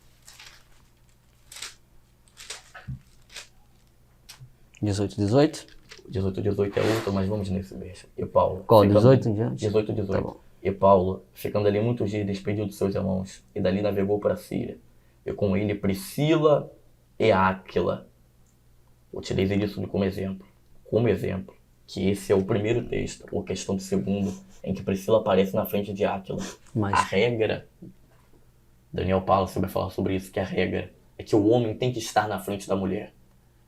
S2: 18.
S3: 18 é outro, mas vamos nesse beijo. E Paulo.
S2: Qual? 18 em diante?
S3: 18.
S2: Tá bom.
S3: E Paulo, ficando ali muitos dias, despediu de seus irmãos, e dali navegou para a Síria. E com ele Priscila e Áquila. Utilizei isso como exemplo. Que esse é o primeiro texto, ou questão do segundo, em que Priscila aparece na frente de Áquila.
S2: Mas
S3: A regra, Daniel Paulo vai falar sobre isso, que a regra é que o homem tem que estar na frente da mulher.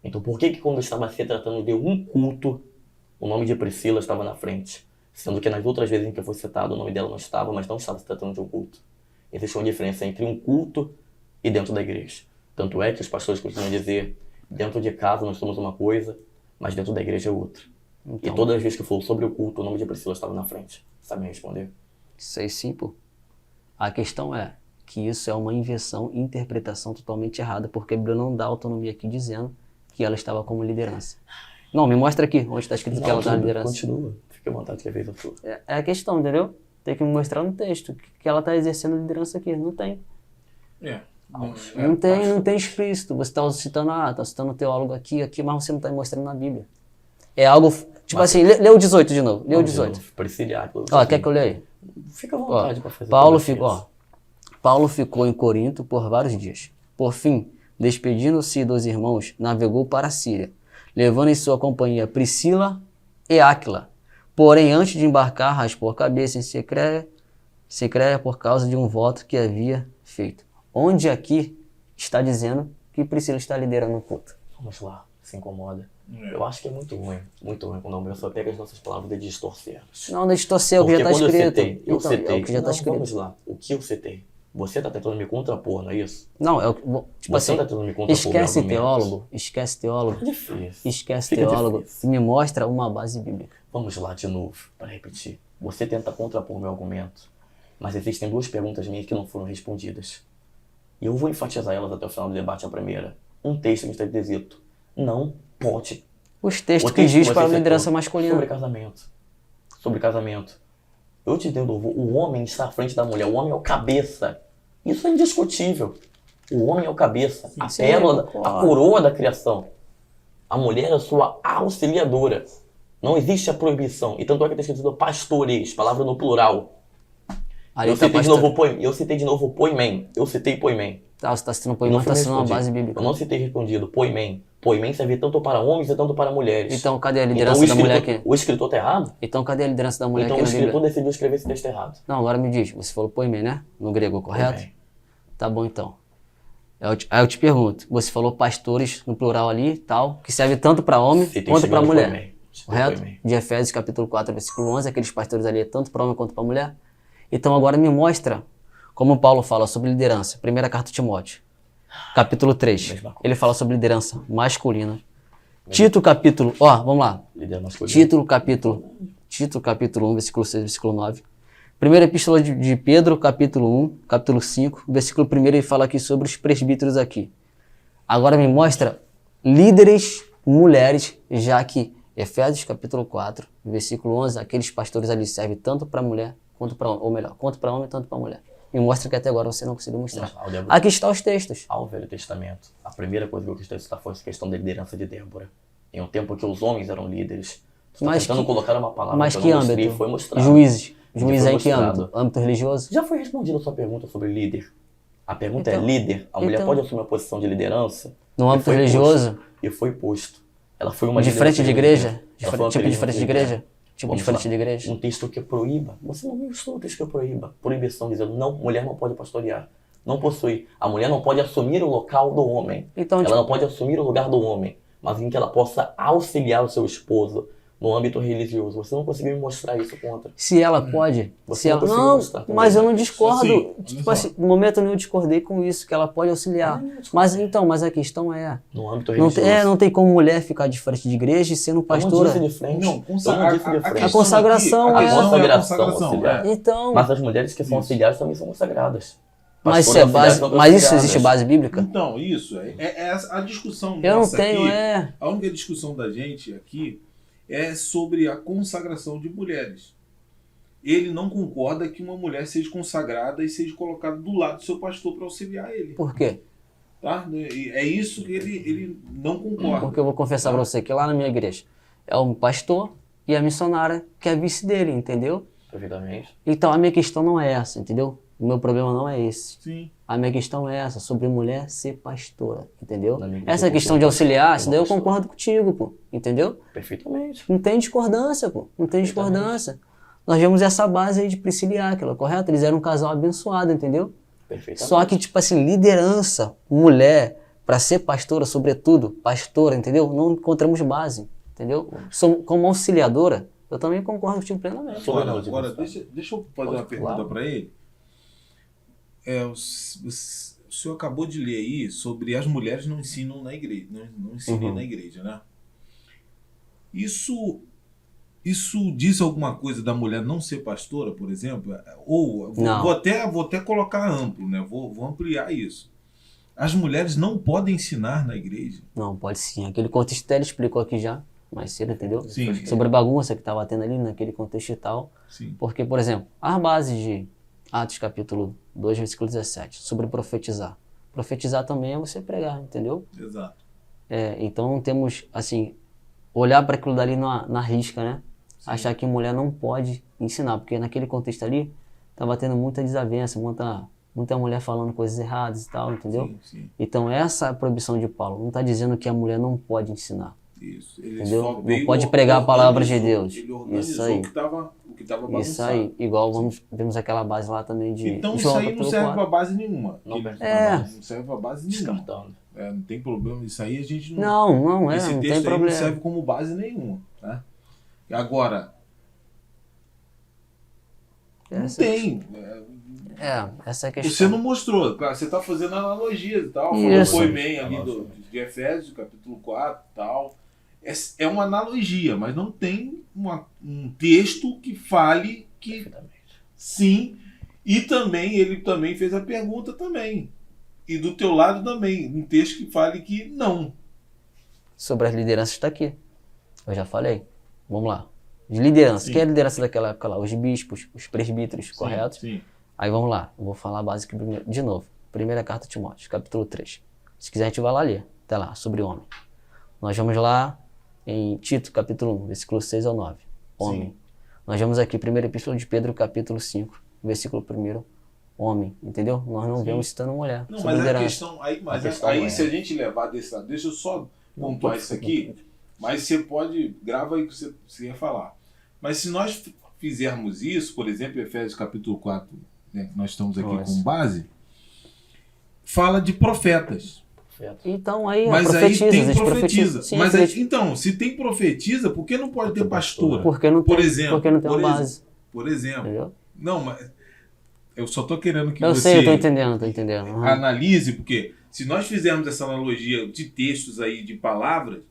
S3: Então por que quando estava se tratando de um culto, o nome de Priscila estava na frente? Sendo que nas outras vezes em que foi citado, o nome dela não estava, mas não estava se tratando de um culto. Existe uma diferença entre um culto e dentro da igreja. Tanto é que os pastores costumam dizer, dentro de casa nós somos uma coisa, mas dentro da igreja é outra.
S2: Então,
S3: E todas as vezes que falou sobre o culto, o nome de Priscila estava na frente. Sabe me responder?
S2: sei sim, pô. A questão é que isso é uma inversão e interpretação totalmente errada, porque a Bíblia não dá autonomia aqui dizendo que ela estava como liderança. Não, me mostra aqui, onde está escrito que ela está na liderança.
S3: Continua. Fique à vontade que é vez a sua.
S2: É a questão, entendeu? Tem que me mostrar no texto que ela está exercendo liderança aqui. Não tem. Não tem explícito. Você está citando, tá citando o teólogo aqui, mas você não está mostrando na Bíblia. É algo, tipo assim, lê o 18 de novo. Lê o 18.
S3: Priscila.
S2: Quer que eu leia?
S3: Fica à vontade para fazer.
S2: Paulo ficou em Corinto por vários dias. Por fim, despedindo-se dos irmãos, navegou para a Síria, levando em sua companhia Priscila e Áquila. Porém, antes de embarcar, raspou a cabeça em Secreia por causa de um voto que havia feito. Onde aqui está dizendo que Priscila está liderando o culto?
S3: Vamos lá, se incomoda. Eu acho que é muito ruim quando a pessoa pega as nossas palavras e distorce elas.
S2: Não distorcer o que já está escrito.
S3: Eu citei.
S2: É o que já está escrito.
S3: Vamos lá, o que eu citei? Você está tentando me contrapor, não é isso?
S2: Não, tipo
S3: Você
S2: assim,
S3: tá tentando me contrapor.
S2: esquece teólogo,
S3: É difícil.
S2: esquece
S3: Fica
S2: teólogo
S3: difícil.
S2: e me mostra uma base bíblica.
S3: Vamos lá de novo, para repetir. Você tenta contrapor meu argumento, mas existem 2 perguntas minhas que não foram respondidas. E eu vou enfatizar elas até o final do debate. A primeira, um texto me está dito, não pode.
S2: Os textos que diz para a liderança masculina.
S3: Sobre casamento. Eu te devolvo, o homem está à frente da mulher, o homem é o cabeça. Isso é indiscutível. O homem é o cabeça, a pérola, a coroa da criação. A mulher é a sua auxiliadora. Não existe a proibição. E tanto é que está escrito pastores, palavra no plural.
S2: Ali
S3: Eu
S2: tá
S3: citei, de
S2: pastor...
S3: novo, eu citei de novo poimen. Eu citei poimen.
S2: Tá, você tá citando
S3: E
S2: poimão,
S3: não
S2: tá
S3: fui
S2: citando uma
S3: respondido.
S2: base bíblica.
S3: Eu não citei respondido. Poimen. Poimen serve tanto para homens e tanto para mulheres.
S2: Então, cadê a
S3: Então
S2: liderança da mulher aqui?
S3: o escritor tá errado?
S2: Então, cadê a liderança da mulher
S3: Então
S2: aqui
S3: o
S2: na Bíblia?
S3: escritor decidiu escrever esse texto errado.
S2: Não, agora me diz, você falou poimê, né? No grego, correto?
S3: Poimen.
S2: Tá bom, então. Aí eu te pergunto, você falou pastores no plural ali, tal, que serve tanto para homem
S3: Citei
S2: quanto para
S3: segundo
S2: mulher.
S3: poimen. Citei
S2: Correto?
S3: poimen.
S2: De Efésios capítulo 4, versículo 11, aqueles pastores ali é tanto para homem quanto para mulher. Então agora me mostra como Paulo fala sobre liderança. Primeira carta de Timóteo, capítulo 3.
S3: Mesma coisa.
S2: Ele fala sobre liderança masculina. Tito capítulo, vamos lá.
S3: Líder masculino.
S2: Tito capítulo 1, versículo 6, versículo 9. Primeira epístola de Pedro, capítulo 1, capítulo 5, versículo 1, ele fala aqui sobre os presbíteros aqui. Agora me mostra líderes mulheres, já que Efésios capítulo 4, versículo 11, aqueles pastores ali servem tanto para mulher quanto para homem, ou melhor, quanto para homem, tanto para mulher. Me mostra que até agora você não conseguiu mostrar.
S3: Nossa, Débora,
S2: Aqui estão os textos.
S3: ao Velho Testamento, a primeira coisa que eu quis citar foi essa questão da liderança de Débora. Em um tempo que os homens eram líderes. Você está tentando colocar uma palavra
S2: Mas
S3: que eu
S2: que
S3: não mostrei,
S2: âmbito?
S3: foi mostrado.
S2: Juízes.
S3: Já
S2: Juízes
S3: foi
S2: é em que
S3: mostrado.
S2: âmbito? Âmbito religioso?
S3: Já foi respondida a sua pergunta sobre líder. A pergunta
S2: Então-
S3: é líder. A mulher
S2: então-
S3: pode assumir uma posição de liderança?
S2: No
S3: E
S2: âmbito
S3: foi
S2: religioso?
S3: posto. E foi posto. Ela foi uma
S2: De
S3: líder
S2: frente de
S3: naquele
S2: igreja?
S3: momento. Ela foi uma
S2: Tipo de
S3: líder
S2: frente de
S3: naquele
S2: igreja?
S3: momento.
S2: Tipo de
S3: Vamos
S2: frente
S3: lá.
S2: de igreja?
S3: Um texto que proíba. Você não mostrou um texto que proíba. Proibição dizendo, não, mulher não pode pastorear. Não possui. A mulher não pode assumir o local do homem.
S2: Então,
S3: Ela
S2: tipo,
S3: não pode assumir o lugar do homem. Mas em que ela possa auxiliar o seu esposo no âmbito religioso. Você não conseguiu me mostrar isso contra.
S2: se ela pode,
S3: Você
S2: se
S3: não
S2: ela...
S3: conseguiu
S2: Não,
S3: mostrar também.
S2: mas eu não discordo.
S1: Assim, olha
S2: Tipo
S1: só.
S2: assim, no momento nenhum eu discordei com isso, que ela pode auxiliar. Mas a questão é...
S3: No âmbito
S2: Não
S3: religioso.
S2: tem como mulher ficar de frente de igreja e sendo
S3: Eu não
S2: pastora.
S3: disse de frente.
S1: Não,
S3: Eu não disse de frente.
S2: A consagração
S1: a
S2: é-
S1: questão
S3: consagração,
S1: consagração,
S3: auxiliar.
S2: Então,
S3: Mas as mulheres que são
S1: Isso.
S3: auxiliares também são consagradas.
S2: mas, isso
S3: Pastoras
S2: é base,
S3: auxiliares são
S2: mas isso
S3: consagradas.
S2: existe base bíblica?
S1: Então, isso é a discussão
S2: Eu não
S1: nossa
S2: tenho,
S1: aqui. A única discussão da gente aqui é sobre a consagração de mulheres. Ele não concorda que uma mulher seja consagrada e seja colocada do lado do seu pastor para auxiliar ele.
S2: Por quê?
S1: Tá? E é isso que ele não concorda.
S2: Porque eu vou confessar pra você que lá na minha igreja é um pastor e a missionária que é vice dele, entendeu?
S3: Perfeitamente.
S2: Então a minha questão não é essa, entendeu? O meu problema não é esse.
S1: Sim.
S2: A minha questão é essa, sobre mulher ser pastora, entendeu?
S3: Na minha igreja
S2: Essa
S3: eu
S2: questão de
S3: concordo.
S2: auxiliar, isso daí eu
S3: pastora.
S2: concordo contigo, pô, entendeu?
S3: Perfeitamente.
S2: Não tem discordância, pô, não tem discordância. Nós vemos essa base aí de Priscila e Áquila, correto? Eles eram um casal abençoado, entendeu?
S3: Perfeitamente.
S2: Só que, tipo assim, liderança, mulher, pra ser pastora, sobretudo, pastora, entendeu? Não encontramos base, entendeu? Como auxiliadora, eu também concordo contigo plenamente.
S1: Agora deixa eu fazer uma pergunta
S3: Claro.
S1: para ele. O senhor acabou de ler aí sobre as mulheres não ensinam na igreja, não ensinam
S2: Uhum.
S1: na igreja, né? Isso diz alguma coisa da mulher não ser pastora, por exemplo? Ou
S2: Não.
S1: vou até colocar amplo, né? Vou ampliar isso. As mulheres não podem ensinar na igreja.
S2: Não, pode sim. Aquele contexto até ele explicou aqui já, mais cedo, entendeu?
S1: Sim.
S2: Sobre a bagunça que estava tendo ali naquele contexto e tal.
S1: Sim.
S2: Porque, por exemplo, as bases de Atos capítulo 2, versículo 17, sobre profetizar. Profetizar também é você pregar, entendeu?
S1: Exato.
S2: Então temos, assim, olhar para aquilo dali na risca, né?
S1: Sim.
S2: Achar que mulher não pode ensinar, porque naquele contexto ali estava tendo muita desavença, muita mulher falando coisas erradas e tal, entendeu?
S1: Sim, sim.
S2: Então essa é a proibição de Paulo. Não está dizendo que a mulher não pode ensinar.
S1: Isso. Ele
S2: Entendeu?
S1: só
S2: Não
S1: veio
S2: pode pregar a palavra de
S1: organizou-
S2: Deus.
S1: Ele organizou
S2: Isso aí.
S1: o que estava bagunçado.
S2: Isso aí. Igual vemos aquela base lá também de
S1: Então isso
S2: João
S1: aí não
S2: capítulo
S1: serve
S2: 4.
S1: para base nenhuma.
S3: Não
S1: Ele-
S3: serve
S2: pra
S1: não serve para base nenhuma.
S3: Descartando.
S1: Não tem problema. Isso aí a gente não.
S2: Não
S1: Esse
S2: tem
S1: texto aí
S2: problema.
S1: não serve como base nenhuma. Tá? Agora, não
S2: Essa-
S1: tem.
S2: essa é a
S1: Você
S2: questão.
S1: não mostrou. Claro, você está fazendo analogias e tal. Falou
S2: Isso.
S1: o poimém ali de Efésios, capítulo 4 e tal. É uma analogia, mas não tem um texto que fale que
S3: Perfeitamente.
S1: sim. E também, ele também fez a pergunta também. E do teu lado também, um texto que fale que não.
S2: Sobre as lideranças está aqui. Eu já falei. Vamos lá. De liderança.
S1: Sim.
S2: Quem é a liderança daquela época lá? Os bispos, os presbíteros, correto?
S1: Sim.
S2: Aí vamos lá. Eu vou falar a base aqui primeiro. De novo. Primeira carta de Timóteo, capítulo 3. Se quiser a gente vai lá ler. Até lá, sobre o homem. Nós vamos lá em Tito, capítulo 1, versículo 6 ao 9. Homem.
S1: Sim.
S2: Nós vamos aqui, primeira epístola de Pedro, capítulo 5, versículo 1, homem, entendeu? Nós não
S1: Sim.
S2: vemos citando mulher.
S1: Não,
S2: sobre
S1: mas a
S2: liderança.
S1: questão aí,
S3: A questão é-
S1: se a gente levar desse lado, deixa eu só pontuar isso aqui, mas você pode, grava aí o que você ia falar. Mas se nós fizermos isso, por exemplo, Efésios capítulo 4, né, que nós estamos aqui
S2: Nossa.
S1: com base, fala de profetas.
S3: Profeta.
S2: Então aí
S1: Mas aí
S2: profetiza,
S1: tem
S2: eles
S1: profetiza.
S2: Sim,
S1: Mas
S2: eles-
S1: aí, então, se tem profetiza, por que não pode ter pastora?
S2: porque não tem,
S1: por exemplo,
S2: porque não tem
S1: por
S2: uma
S1: exe-
S2: base,
S1: Por exemplo.
S2: entendeu?
S1: Não, mas eu só tô querendo que
S2: Eu
S1: você
S2: sei, eu tô entendendo. Uhum.
S1: analise, porque se nós fizermos essa analogia de textos aí, de palavras,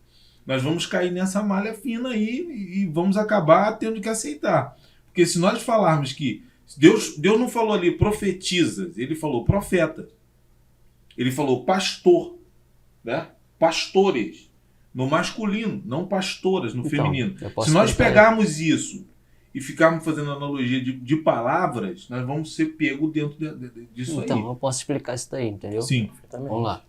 S1: nós vamos cair nessa malha fina aí e vamos acabar tendo que aceitar. Porque se nós falarmos que Deus não falou ali profetizas, ele falou profeta. Ele falou pastor, né? Pastores, no masculino, não pastoras, no
S2: Então,
S1: feminino.
S2: eu posso
S1: Se nós
S2: explicar
S1: pegarmos isso e ficarmos fazendo analogia de palavras, nós vamos ser pegos dentro disso
S2: Então,
S1: aí.
S2: eu posso explicar isso daí, entendeu?
S1: Sim.
S3: Perfeitamente.
S2: Vamos lá.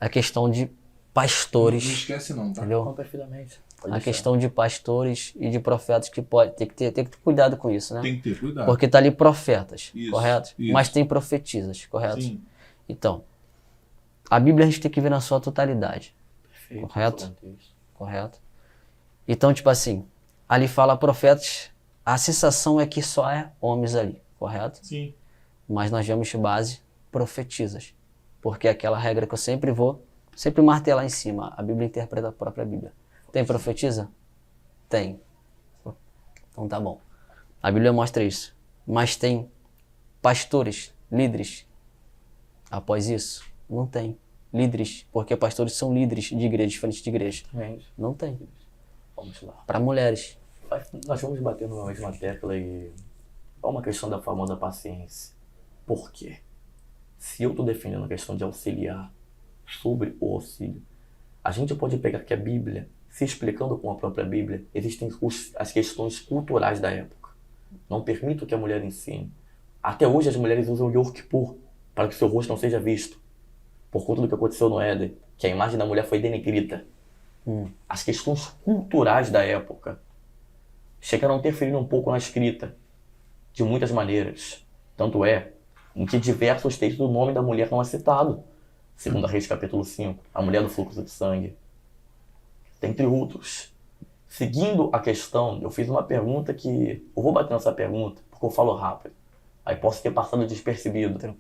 S2: A questão de
S1: Não
S2: pastores,
S1: esquece não, tá?
S2: entendeu?
S3: Não, perfeitamente. Pode
S2: A
S3: deixar.
S2: questão de pastores e de profetas que pode tem que ter cuidado com isso, né?
S1: Tem que ter cuidado.
S2: Porque tá ali profetas,
S1: Isso,
S2: correto?
S1: isso.
S2: Mas tem profetizas, correto?
S1: Sim.
S2: Então, a Bíblia a gente tem que ver na sua totalidade,
S3: Perfeito.
S2: correto?
S3: Contexto.
S2: correto? Então, tipo assim, ali fala profetas, a sensação é que só é homens ali, correto?
S1: Sim.
S2: Mas nós vemos de base profetizas, porque é aquela regra que eu sempre vou martelar em cima, a Bíblia interpreta a própria Bíblia. Tem profetiza? Tem. Então tá bom. A Bíblia mostra isso. Mas tem pastores, líderes. Após isso, não tem. Líderes, porque pastores são líderes de igreja, diferente de igreja.
S3: Gente,
S2: Não tem.
S3: vamos lá.
S2: Para mulheres.
S3: Nós vamos bater numa mesma tecla e é uma questão da famosa paciência. Por quê? Se eu estou defendendo a questão de auxiliar sobre o auxílio, a gente pode pegar que a Bíblia, se explicando com a própria Bíblia, existem as questões culturais da época. Não permito que a mulher ensine. Até hoje as mulheres usam Yom Kippur para que seu rosto não seja visto. Por conta do que aconteceu no Éden, que a imagem da mulher foi denegrida. As questões culturais da época chegaram a interferir um pouco na escrita, de muitas maneiras. Tanto é em que diversos textos o nome da mulher não é citado. Segundo Reis capítulo 5, a mulher do fluxo de sangue. Dentre outros. Seguindo a questão, eu fiz uma pergunta que... Eu vou bater nessa pergunta, porque eu falo rápido. Aí posso ter passado despercebido.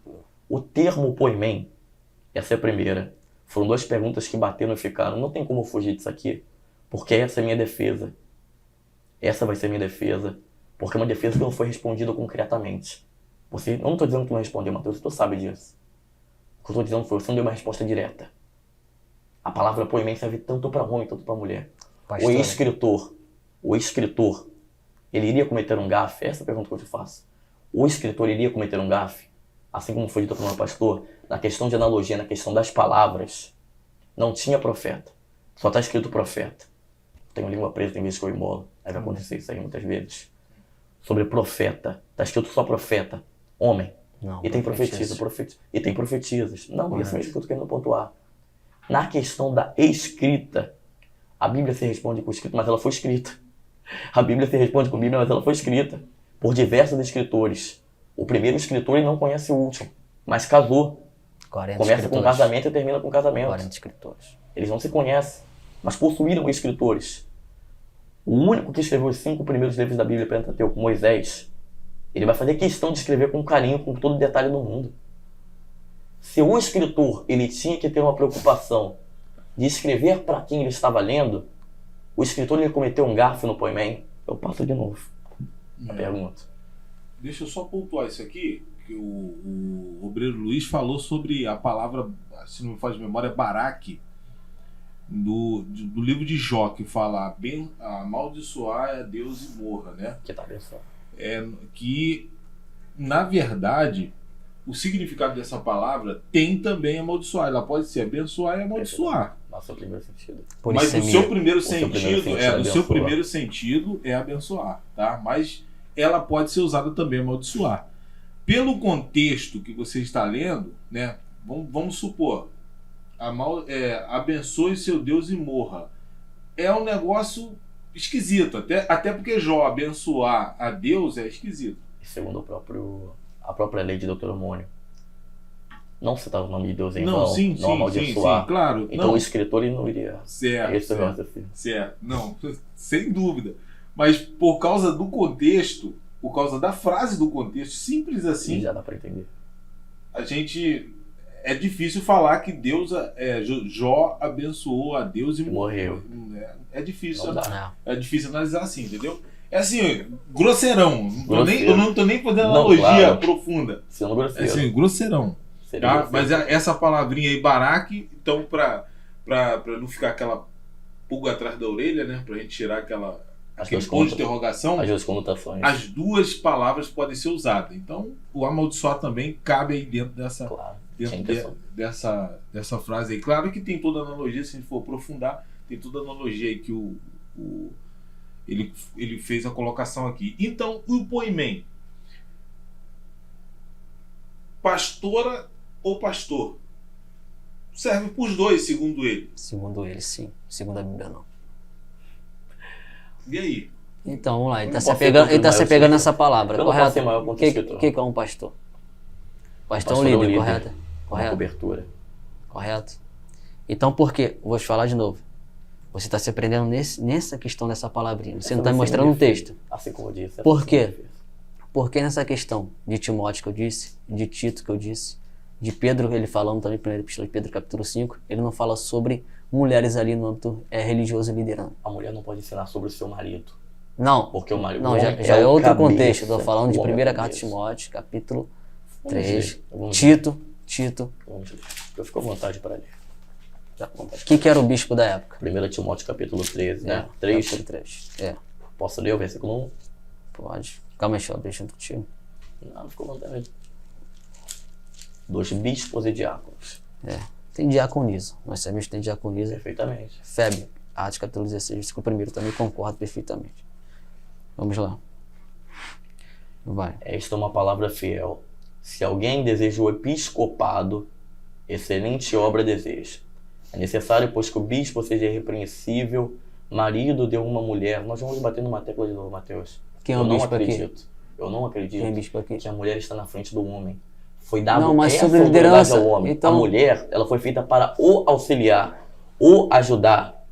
S3: O termo poimen, essa é a primeira. Foram duas perguntas que bateram e ficaram. Não tem como fugir disso aqui, porque essa é a minha defesa. Essa vai ser a minha defesa, porque é uma defesa que não foi respondida concretamente. Você, eu não estou dizendo que não respondeu, Mateus, tu sabe disso. O que eu estou dizendo foi, você não deu uma resposta direta. A palavra poimen serve tanto para homem, tanto para mulher.
S2: Pastor,
S3: O escritor, ele iria cometer um gafe? Essa é a pergunta que eu te faço. O escritor iria cometer um gafe? Assim como foi dito pelo meu pastor, na questão de analogia, na questão das palavras, não tinha profeta. Só está escrito profeta. Tenho língua presa, tem vezes que eu embolo. Aí vai acontecer isso aí muitas vezes. Sobre profeta, está escrito só profeta, homem.
S2: Não,
S3: E tem
S2: profetizas.
S3: profetiza, e tem profetizas. Não, isso mesmo que eu estou querendo pontuar. Na questão da escrita, a Bíblia se responde com escrito, mas ela foi escrita. A Bíblia se responde com Bíblia, mas ela foi escrita por diversos escritores. O primeiro escritor ele não conhece o último, mas casou.
S2: 40
S3: Começa com
S2: escritores.
S3: casamento e termina com casamento.
S2: 40 escritores.
S3: Eles não se conhecem, mas possuíram escritores. O único que escreveu os 5 primeiros livros da Bíblia Pentateuco, Moisés, ele vai fazer questão de escrever com carinho, com todo detalhe do mundo. Se o escritor ele tinha que ter uma preocupação de escrever para quem ele estava lendo, o escritor ele cometeu um gafe no poimen. Eu passo de novo a pergunta.
S1: Deixa eu só pontuar isso aqui, que o obreiro Luiz falou sobre a palavra, se não me faz memória, Baraque, do livro de Jó, que fala amaldiçoar a Deus e morra, né?
S3: Que tá abençoado.
S1: Que, na verdade, o significado dessa palavra tem também amaldiçoar. Ela pode ser abençoar e amaldiçoar.
S3: Nosso primeiro sentido.
S2: Por
S1: Mas
S2: isso é
S1: o
S2: minha.
S1: seu primeiro
S3: seu primeiro
S1: sentido
S3: sentido
S1: é
S3: é
S1: o seu
S3: abençoar.
S1: primeiro sentido é abençoar, tá? Mas ela pode ser usada também amaldiçoar. Pelo contexto que você está lendo, né? Vamos supor, abençoe seu Deus e morra. É um negócio esquisito, até porque Jó abençoar a Deus é esquisito.
S3: E segundo a própria lei de Deuteronômio, não citar o nome de Deus em vão, não amaldiçoar.
S1: Claro.
S3: Então
S1: não.
S3: o escritor ele não iria.
S1: Certo. Não, sem dúvida. Mas por causa do contexto, por causa da frase do contexto, simples assim,
S3: Já dá para entender.
S1: a gente... É difícil falar que Deus, Jó abençoou a Deus e
S3: morreu.
S1: É difícil,
S3: Não dá.
S1: é difícil analisar assim, entendeu? É assim, grosseirão.
S3: Grosseiro.
S1: Eu não tô nem fazendo
S3: Não,
S1: analogia
S3: claro.
S1: profunda.
S3: Sendo
S1: É
S3: grosseiro.
S1: assim, grosseirão.
S3: Seria
S1: Tá?
S3: grosseiro.
S1: Mas essa palavrinha aí, Baraque, então pra não ficar aquela pulga atrás da orelha, né? Pra gente tirar aquele ponto de interrogação,
S3: As duas conotações.
S1: as duas palavras podem ser usadas. Então, o amaldiçoar também cabe aí dentro
S3: Claro.
S1: dessa frase aí. Claro que tem toda a analogia, se a gente for aprofundar, tem toda a analogia aí que ele fez a colocação aqui. Então, o poimen, pastora ou pastor, serve para os dois, segundo ele.
S2: Segundo ele, sim. Segundo a Bíblia, não.
S1: E aí?
S2: Então, vamos lá. Ele
S3: Não
S2: está
S3: posso
S2: se apegando,
S3: ser
S2: ele tá se
S3: maior
S2: apegando
S3: que
S2: nessa palavra,
S3: Eu não posso
S2: correto?
S3: ser maior
S2: O
S3: quanto
S2: que,
S3: o escritor.
S2: que é um pastor? Pastor é um
S3: Pastor é um
S2: líder,
S3: líder.
S2: correto?
S3: Uma
S2: Correto?
S3: cobertura.
S2: Correto? Então, por quê? Vou te falar de novo. Você está se aprendendo nessa questão dessa palavrinha. Você não está me mostrando um texto.
S3: Assim como eu disse.
S2: Por quê? Porque nessa questão de Timóteo que eu disse, de Tito que eu disse, de Pedro, ele falando também, 1 Epístola de Pedro, capítulo 5, ele não fala sobre mulheres ali no âmbito religioso liderando.
S3: A mulher não pode ensinar sobre o seu marido.
S2: Não,
S3: Porque o marido
S2: não,
S3: o
S2: já
S3: homem
S2: é
S3: o
S2: outro
S3: cabeça.
S2: contexto. Eu tô falando de
S3: O homem é
S2: 1
S3: o
S2: carta de
S3: cabeça.
S2: Timóteo, capítulo
S3: Vamos
S2: 3.
S3: ler, vamos ler.
S2: Tito.
S3: Vamos ler. Eu fico à vontade para ler.
S2: O que era o bispo da época?
S3: 1 Timóteo capítulo 13, né?
S2: É,
S3: 3.
S2: capítulo 3. É,
S3: Posso ler o versículo 1?
S2: pode. Calma aí, deixa eu abrir junto contigo.
S3: Não ficou à vontade. Dos bispos e diáconos.
S2: Tem diaconisa. Nós sabemos que tem diaconisa.
S3: Perfeitamente.
S2: Febe, Atos capítulo 16, versículo 1, também concordo perfeitamente. Vamos lá. Vai.
S3: Esta é uma palavra fiel. Se alguém deseja o episcopado, excelente obra deseja. É necessário, pois, que o bispo seja irrepreensível, marido de uma mulher. Nós vamos bater numa tecla de novo, Mateus.
S2: Quem é o
S3: Eu não
S2: bispo aqui?
S3: acredito. Eu não acredito
S2: Quem é bispo aqui?
S3: que a mulher está na frente do homem. Foi dado
S2: Não, mas
S3: essa
S2: sobre
S3: autoridade
S2: liderança,
S3: ao homem.
S2: então-
S3: A mulher, ela foi feita para o auxiliar, o ajudar.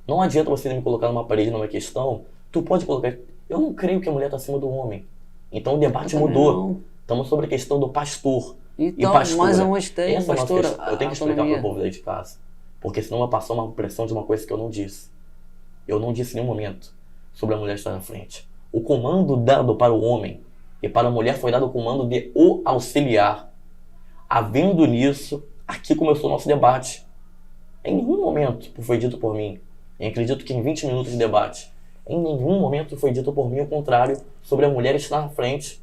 S3: Não adianta você me colocar numa parede numa questão. Tu pode colocar. Eu não creio que a mulher está acima do homem. Então o debate
S2: Eu também
S3: mudou.
S2: não.
S3: Estamos sobre a questão do pastor
S2: Então,
S3: e pastora.
S2: mas aonde tem
S3: Essa é a nossa
S2: pastora?
S3: questão. Eu tenho que explicar para o
S2: autonomia.
S3: povo daí de casa. Porque senão vai passar uma impressão de uma coisa que eu não disse. Eu não disse em nenhum momento sobre a mulher estar na frente. O comando dado para o homem e para a mulher foi dado o comando de o auxiliar. Havendo nisso, aqui começou o nosso debate. Em nenhum momento foi dito por mim, e acredito que em 20 minutos de debate, em nenhum momento foi dito por mim o contrário sobre a mulher estar na frente.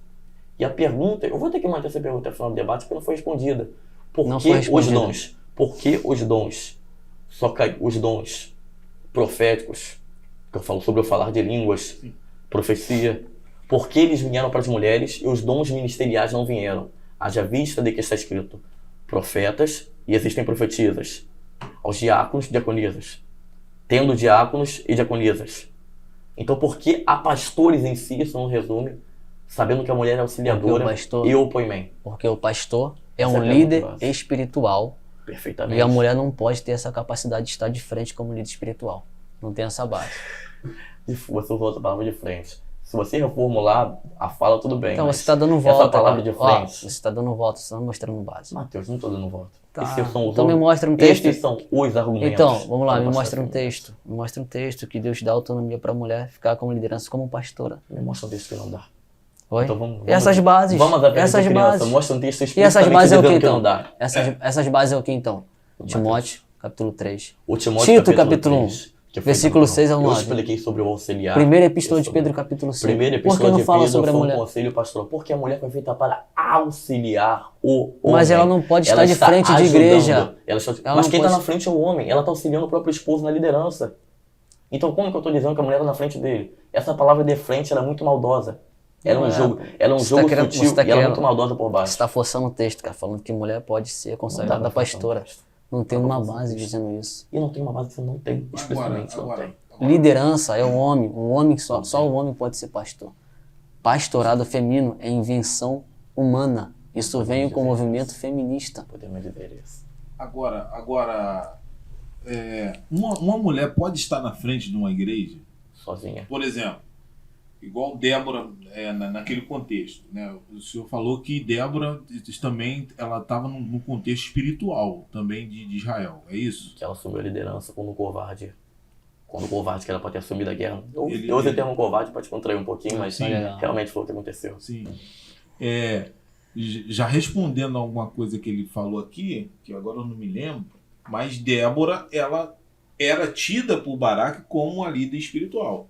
S3: E a pergunta, eu vou ter que manter essa pergunta até o final do debate porque não foi respondida. Por
S2: Não
S3: que
S2: foi
S3: os
S2: respondida.
S3: dons? Por que os dons? Só que os dons proféticos, que eu falo sobre o falar de línguas, profecia, por que eles vieram para as mulheres e os dons ministeriais não vieram? Haja vista de que está escrito profetas e existem profetisas, aos diáconos e diaconisas, tendo diáconos e diaconisas. Então por que há pastores em si, isso não resume, sabendo que a mulher é auxiliadora
S2: Porque o pastor-
S3: e o poimém?
S2: Porque o pastor é
S3: Essa
S2: um
S3: é a pergunta
S2: líder
S3: básica.
S2: espiritual
S3: Perfeitamente.
S2: e a mulher não pode ter essa capacidade de estar de frente como líder espiritual. Não tem essa base.
S3: E você usou outra palavra de frente. Se você reformular a fala, tudo bem.
S2: Então
S3: mas
S2: você está dando volta.
S3: essa palavra
S2: cara.
S3: de
S2: Ó,
S3: frente...
S2: você está dando volta, você não está mostrando base.
S3: Mateus, não estou dando volta.
S2: Tá.
S3: Esses são os
S2: Então me mostra um texto.
S3: Esses são os argumentos.
S2: Então, vamos lá,
S3: para
S2: me
S3: mostrar
S2: mostra um
S3: argumentos.
S2: texto. Me mostra um texto que Deus dá autonomia para a mulher ficar como liderança, como pastora.
S3: Me mostra um texto que não dá.
S2: Oi?
S3: Então vamos,
S2: E essas bases?
S3: Vamos à
S2: Essas
S3: de criança.
S2: bases.
S3: Mostra um texto
S2: E essas
S3: explicitamente
S2: bases é o que
S3: dizendo que
S2: então?
S3: não dá.
S2: Essas bases é o que então?
S3: Mateus.
S2: Timóteo, capítulo 3.
S3: O Timóteo,
S2: Tito, capítulo
S3: 3, que foi
S2: versículo
S3: então,
S2: 6 ao 9.
S3: Eu expliquei sobre o auxiliar.
S2: Primeira epístola de
S3: sobre-
S2: Pedro, capítulo 5.
S3: Primeira
S2: Por que
S3: epístola
S2: não
S3: de
S2: fala
S3: Pedro
S2: sobre a
S3: foi um
S2: mulher?
S3: conselho pastoral. Porque a mulher foi feita para auxiliar o homem.
S2: Mas ela não pode
S3: Ela
S2: estar de
S3: está
S2: frente de
S3: ajudando.
S2: igreja.
S3: Ela está-
S2: Ela
S3: Mas
S2: não
S3: quem está
S2: pode-
S3: na frente é o homem. Ela está auxiliando o próprio esposo na liderança. Então como que eu estou dizendo que a mulher está na frente dele? Essa palavra de frente era muito maldosa. Era
S2: Não
S3: um
S2: é.
S3: jogo, era um
S2: Você
S3: jogo
S2: tá querendo-
S3: sutil
S2: você tá
S3: e era
S2: querendo-
S3: muito maldosa por
S2: Você
S3: baixo.
S2: está forçando o texto, cara, falando que mulher pode ser consagrada
S3: pra forçar
S2: pastora.
S3: o texto.
S2: Não tem
S3: Não dá
S2: uma
S3: pra forçar
S2: base
S3: o texto.
S2: dizendo isso.
S3: E não tem uma base que você não tem, explicitamente não tem.
S2: Liderança é o homem. Um homem só o homem pode ser pastor. pastorado feminino é invenção humana. Isso veio com o movimento feminista.
S3: Podemos dizer isso.
S1: Agora, uma mulher pode estar na frente de uma igreja,
S3: Sozinha.
S1: por exemplo, igual Débora, naquele contexto, né? O senhor falou que Débora também ela estava num contexto espiritual também de Israel, é isso?
S3: Que ela assumiu a liderança quando o covarde que era para ter assumido a guerra. Eu
S1: Ele-
S3: usei o termo covarde para te contrair um pouquinho, mas
S1: Sim.
S3: realmente foi o que aconteceu.
S1: Sim. Já respondendo a alguma coisa que ele falou aqui, que agora eu não me lembro, mas Débora, ela era tida por Baraque como a líder espiritual.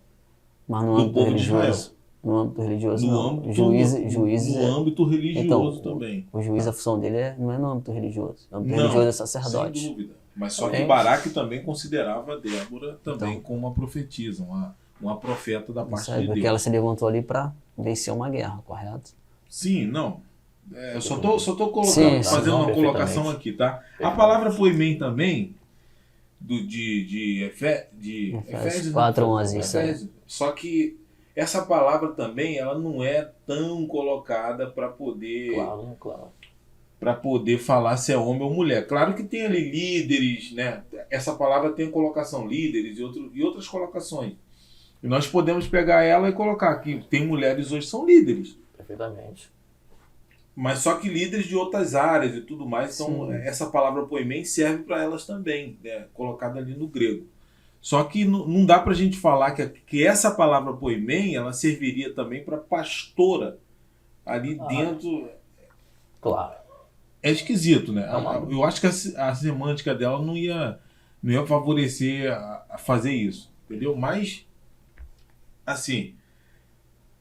S2: Mas no
S1: Do
S2: âmbito
S1: povo de
S2: religioso. No âmbito religioso,
S1: No
S2: não.
S1: âmbito,
S2: Juízes
S1: no âmbito religioso
S2: Então,
S1: também.
S2: o juiz, a função dele não é no âmbito religioso. No âmbito
S1: Não,
S2: religioso é
S1: sem
S2: sacerdote.
S1: dúvida. Mas só que
S3: Gente.
S1: Baraque também considerava Débora também
S2: Então.
S1: como uma profetisa, uma profeta da parte
S2: Sabe?
S1: de
S2: Porque
S1: Deus.
S2: ela se levantou ali para vencer uma guerra, correto?
S1: Sim, não. Eu só tô colocando,
S2: Sim,
S1: fazendo
S3: não,
S1: uma colocação
S3: perfeitamente.
S1: aqui, tá? A palavra poimem também, de Efésios,
S2: 4:11, isso aí.
S1: Efésios. Só que essa palavra também, ela não é tão colocada para poder
S3: Claro.
S1: para poder falar se é homem ou mulher. Claro que tem ali líderes, né? Essa palavra tem colocação líderes e outras colocações. E nós podemos pegar ela e colocar aqui. Tem mulheres hoje que são líderes,
S3: Perfeitamente.
S1: mas só que líderes de outras áreas e tudo mais. Então,
S2: Sim.
S1: essa palavra poimem serve para elas também, né? Colocada ali no grego. Só que não dá para a gente falar que essa palavra poimem, ela serviria também para pastora ali dentro.
S3: Claro.
S1: É esquisito, né?
S3: Não.
S1: Eu acho que a semântica dela não ia favorecer a fazer isso, entendeu? Mas, assim,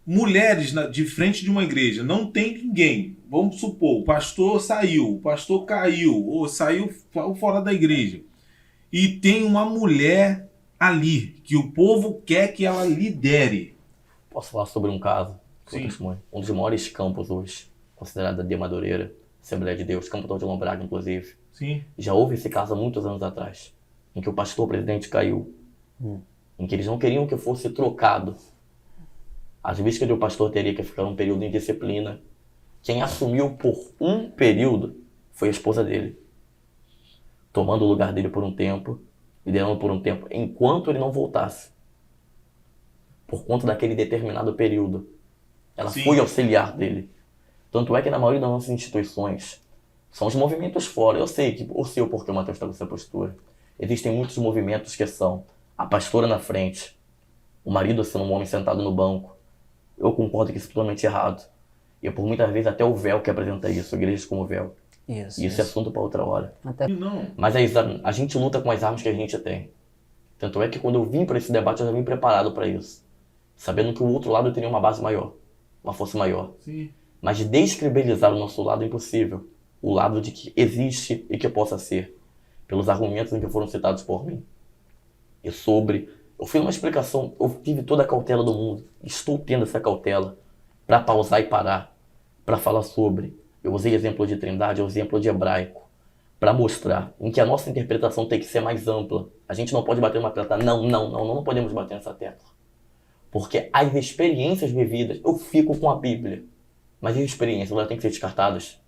S1: mulheres de frente de uma igreja, não tem ninguém. Vamos supor, o pastor saiu, o pastor caiu, ou saiu fora da igreja. E tem uma mulher ali, que o povo quer que ela lidere.
S3: Posso falar sobre um caso?
S1: Sim.
S3: Testemunho. Um dos maiores campos hoje, considerado de Madureira, Assembleia de Deus, Campo de Lombraga, inclusive.
S1: Sim,
S3: Já houve esse caso há muitos anos atrás, em que o pastor presidente caiu, em que eles não queriam que fosse trocado. As vistas do pastor teria que ficar um período em disciplina. Quem assumiu por um período foi a esposa dele, tomando o lugar dele por um tempo, liderando por um tempo, enquanto ele não voltasse. Por conta daquele determinado período. Ela
S1: Sim.
S3: foi auxiliar dele. Tanto é que na maioria das nossas instituições, são os movimentos fora. Eu sei o porquê o Matheus está com essa postura. Existem muitos movimentos que são a pastora na frente, o marido sendo um homem sentado no banco. Eu concordo que isso é totalmente errado. E por muitas vezes até o véu que apresenta isso, igrejas como o véu.
S2: Isso.
S3: E isso é assunto para outra hora.
S2: Até
S1: não.
S3: Mas a gente luta com as armas que a gente tem. Tanto é que quando eu vim para esse debate, eu já vim preparado para isso. Sabendo que o outro lado teria uma base maior, uma força maior.
S1: Sim.
S3: Mas descredibilizar o nosso lado é impossível. O lado de que existe e que possa ser. Pelos argumentos em que foram citados por mim. Eu fiz uma explicação, eu tive toda a cautela do mundo. Estou tendo essa cautela para pausar e parar. Para falar sobre. Eu usei exemplo de Trindade, eu usei exemplo de hebraico. Para mostrar em que a nossa interpretação tem que ser mais ampla. A gente não pode bater numa tecla. Não podemos bater nessa tecla. Porque as experiências vividas, eu fico com a Bíblia. Mas as experiências, elas têm que ser descartadas.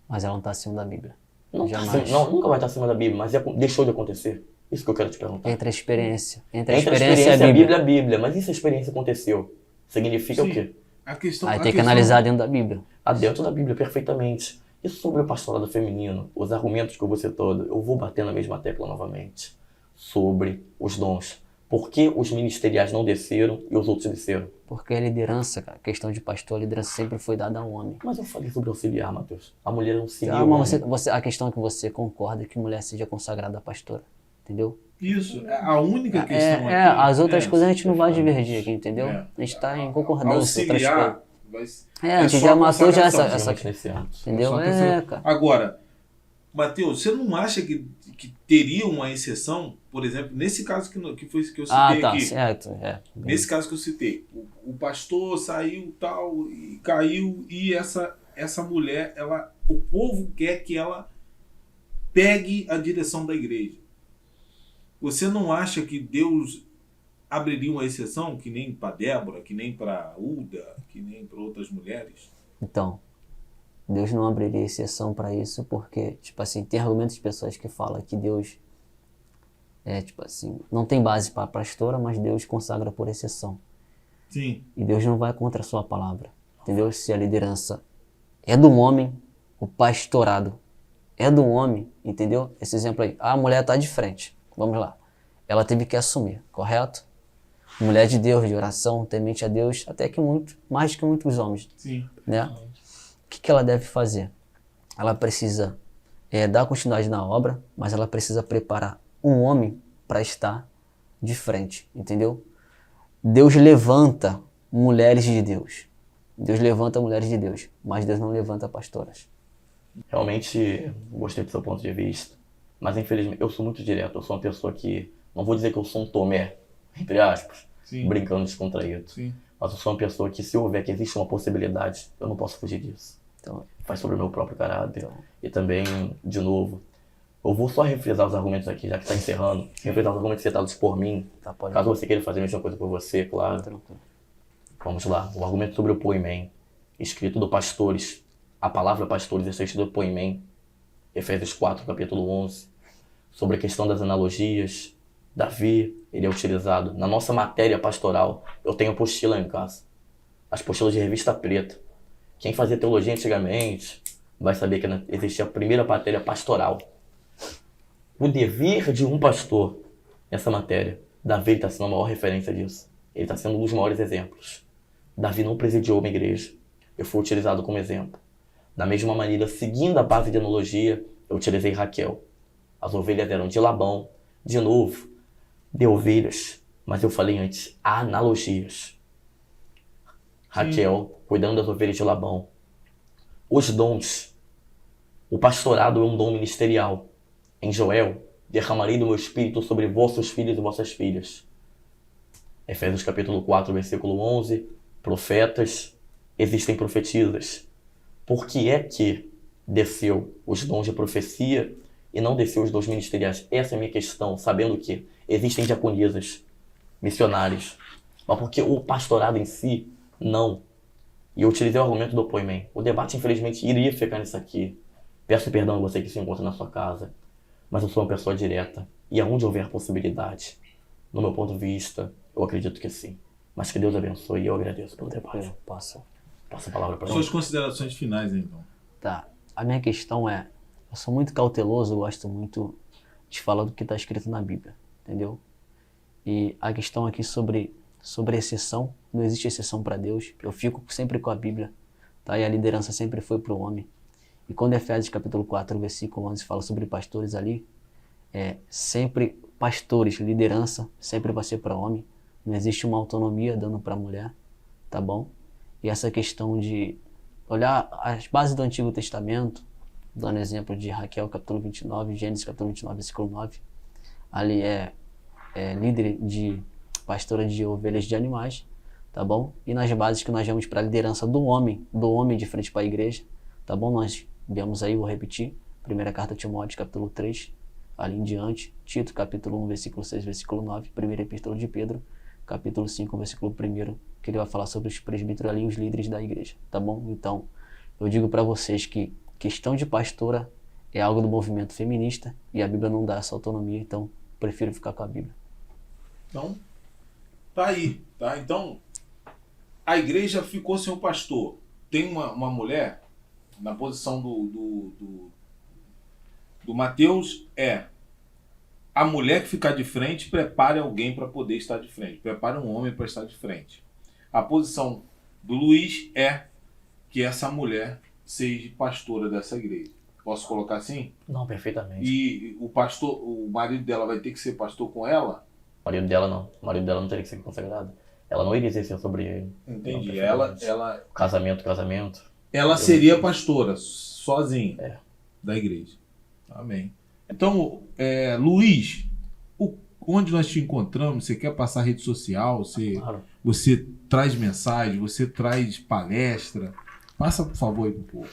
S2: Mas ela não está acima da Bíblia.
S3: Não,
S2: Jamais.
S3: nunca vai estar acima da Bíblia, mas deixou de acontecer. Isso que eu quero te perguntar.
S2: Entre a experiência.
S3: Entre a experiência e a Bíblia, Mas e se a experiência aconteceu? Significa
S1: Sim.
S3: o quê?
S1: A questão,
S2: Aí tem que analisar dentro da Bíblia.
S3: Dentro da Bíblia, perfeitamente. E sobre o pastorado feminino, os argumentos que eu vou citar todo, eu vou bater na mesma tecla novamente. Sobre os dons. Por que os ministeriais não desceram e os outros desceram?
S2: Porque a liderança, cara, a questão de pastor, a liderança sempre foi dada a um homem.
S3: Mas eu falei sobre auxiliar, Matheus. A mulher auxilia
S2: Ah,
S3: o
S2: mas
S3: homem.
S2: a questão é que você concorda que mulher seja consagrada a pastora. Entendeu?
S1: Isso, a única questão aqui...
S2: as outras
S1: é
S2: coisas a gente não vai
S3: essa.
S2: divergir aqui, entendeu?
S1: É.
S2: A gente tá em concordância. Outras coisas.
S1: Auxiliar...
S2: A gente
S1: só
S2: já matou já
S1: consagração,
S2: essa
S3: Principalmente nesse âmbito.
S2: entendeu?
S1: Só terceiro.
S2: Cara.
S1: Agora, Matheus, você não acha que teria uma exceção, por exemplo, nesse caso que foi que eu citei
S2: Ah, tá,
S1: aqui?
S2: certo.
S1: Nesse caso que eu citei, o pastor saiu tal e caiu e essa mulher, o povo quer que ela pegue a direção da igreja. Você não acha que Deus abriria uma exceção, que nem para Débora, que nem para Uda, que nem para outras mulheres?
S2: Então, Deus não abriria exceção para isso porque, tipo assim, tem argumentos de pessoas que falam que Deus tipo assim, não tem base para pastora, mas Deus consagra por exceção.
S1: Sim.
S2: E Deus não vai contra a sua palavra, entendeu? Se a liderança é do homem, o pastorado é do homem, entendeu? Esse exemplo aí, a mulher tá de frente, vamos lá. Ela teve que assumir, correto? Mulher de Deus, de oração, temente a Deus, até que muito, mais que muitos homens.
S1: Sim.
S2: Né? O que ela deve fazer? Ela precisa dar continuidade na obra, mas ela precisa preparar um homem para estar de frente, entendeu? Deus levanta mulheres de Deus. Deus levanta mulheres de Deus, mas Deus não levanta pastoras.
S3: Realmente gostei do seu ponto de vista, mas infelizmente eu sou muito direto. Eu sou uma pessoa que, não vou dizer que eu sou um Tomé, entre aspas,
S1: Sim.
S3: brincando descontraído.
S1: Sim.
S3: Mas eu sou uma pessoa que, se houver que existe uma possibilidade, eu não posso fugir disso.
S2: Então,
S3: Faz sobre o meu próprio caráter. E também, de novo, eu vou só refrisar os argumentos aqui, já que está encerrando. Refrisar os argumentos citados por mim.
S2: tá, pode.
S3: Caso você queira fazer a mesma coisa por você, claro.
S2: Tranquilo.
S3: Vamos lá. O argumento sobre o poimen, escrito do Pastores. A palavra Pastores é escrito do poimen. Efésios 4, capítulo 11. Sobre a questão das analogias. Davi, ele é utilizado. Na nossa matéria pastoral, eu tenho apostila em casa. As apostilas de revista preta. Quem fazia teologia antigamente vai saber que existia a primeira matéria pastoral. O dever de um pastor nessa matéria. Davi está sendo a maior referência disso. Ele está sendo um dos maiores exemplos. Davi não presidiu uma igreja. Eu fui utilizado como exemplo. Da mesma maneira, seguindo a base de analogia, eu utilizei Raquel. As ovelhas eram de Labão. De novo, de ovelhas. Mas eu falei antes, analogias. Raquel, cuidando das ovelhas de Labão. Os dons. O pastorado é um dom ministerial. Em Joel, derramarei do meu espírito sobre vossos filhos e vossas filhas. Efésios capítulo 4, versículo 11. Profetas, existem profetisas. Por que é que desceu os dons de profecia e não desceu os dons ministeriais? Essa é a minha questão, sabendo que existem diaconisas, missionários. Mas porque o pastorado em si, não. E eu utilizei o argumento do poimen. O debate, infelizmente, iria ficar nisso aqui. Peço perdão a você que se encontra na sua casa. Mas eu sou uma pessoa direta. E aonde houver possibilidade, no meu ponto de vista, eu acredito que sim. Mas que Deus abençoe e eu agradeço pelo debate.
S2: Passa
S3: Passa a palavra para
S1: Suas
S3: você.
S1: considerações finais, então.
S2: Tá. A minha questão é, eu sou muito cauteloso, eu gosto muito de falar do que está escrito na Bíblia, entendeu? E a questão aqui sobre exceção, não existe exceção para Deus. Eu fico sempre com a Bíblia, tá? E a liderança sempre foi para o homem. E quando Efésios capítulo 4, versículo 11 fala sobre pastores ali, sempre pastores, liderança, sempre vai ser para homem. Não existe uma autonomia dando para a mulher, tá bom? E essa questão de olhar as bases do Antigo Testamento, dando exemplo de Raquel capítulo 29, Gênesis capítulo 29, versículo 9, ali é líder de pastora de ovelhas de animais, tá bom? E nas bases que nós vemos para a liderança do homem de frente para a igreja, tá bom? Nós vemos aí, vou repetir, primeira carta a Timóteo, capítulo 3, ali em diante, Tito, capítulo 1, versículo 6, versículo 9, primeira epístola de Pedro, capítulo 5, versículo 1, que ele vai falar sobre os presbíteros ali, os líderes da igreja, tá bom? Então, eu digo para vocês que questão de pastora é algo do movimento feminista e a Bíblia não dá essa autonomia, então prefiro ficar com a Bíblia.
S1: Então, tá aí, tá? Então, a igreja ficou sem o pastor. Tem uma mulher na posição do Mateus, a mulher que ficar de frente, prepare alguém para poder estar de frente. Prepare um homem para estar de frente. A posição do Luiz é que essa mulher seja pastora dessa igreja. Posso colocar assim?
S3: Não, perfeitamente.
S1: E o marido dela vai ter que ser pastor com ela?
S3: O marido dela não. O marido dela não teria que ser consagrado. Ela não iria exercer sobre ele.
S1: Entendi.
S3: Não,
S1: Ela
S3: Casamento.
S1: Ela seria pastora, sozinha,
S3: É.
S1: da igreja. Amém. Então, Luiz, onde nós te encontramos? Você quer passar rede social?
S3: Claro.
S1: Você traz mensagem? Você traz palestra? Passa, por favor, aí pro povo.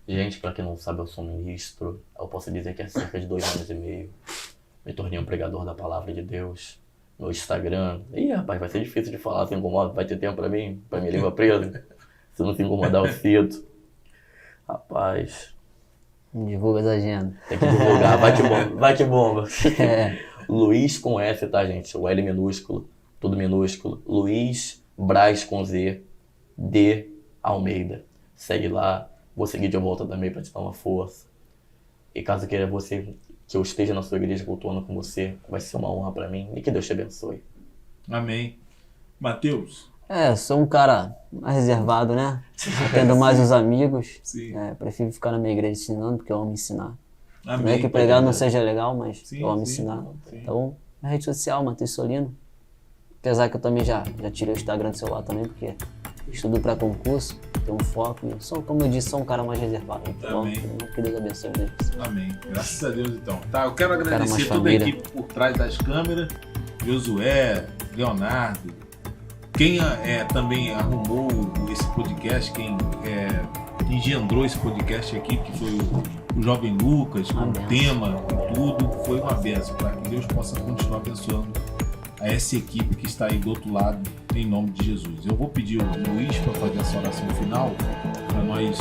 S3: Gente, pra quem não sabe, eu sou ministro. Eu posso dizer que há cerca de 2 anos e meio me tornei um pregador da palavra de Deus. no Instagram. Ih, rapaz, vai ser difícil de falar, se incomoda, vai ter tempo pra mim? Pra minha língua presa? Se não se incomodar, eu cito. Rapaz,
S2: Divulga as agendas.
S3: tem que divulgar, vai que bomba.
S2: É.
S3: Luiz com S, tá, gente? O L minúsculo, tudo minúsculo. Luiz Braz com Z, D Almeida. Segue lá, vou seguir de volta também pra te dar uma força. E caso queira você que eu esteja na sua igreja cultuando com você, vai ser uma honra pra mim. E que Deus te abençoe.
S1: Amém. Mateus.
S2: Sou um cara mais reservado, né? Tendo mais os amigos.
S1: Sim.
S2: Prefiro ficar na minha igreja ensinando, porque eu amo ensinar.
S1: Amém.
S2: Não é que pregar não seja legal, mas
S1: Sim,
S2: eu amo
S1: sim,
S2: ensinar.
S1: sim.
S2: Então, na rede social, Matheus Solino. Apesar que eu também já tirei o Instagram do celular também, porque estudo para concurso, tenho um foco. E sou, como eu disse, sou um cara mais reservado. Então,
S1: Amém.
S2: que Deus abençoe Deus.
S1: Amém. Graças a Deus, então. Tá, eu quero
S2: mais
S1: agradecer toda a
S2: família.
S1: equipe por trás das câmeras. Josué, Leonardo. Quem também arrumou esse podcast, quem engendrou esse podcast aqui, que foi o Jovem Lucas, com o
S2: benção.
S1: tema e tudo, foi uma bênção, para que Deus possa continuar abençoando a essa equipe que está aí do outro lado, em nome de Jesus. Eu vou pedir o Luiz para fazer essa oração final, para nós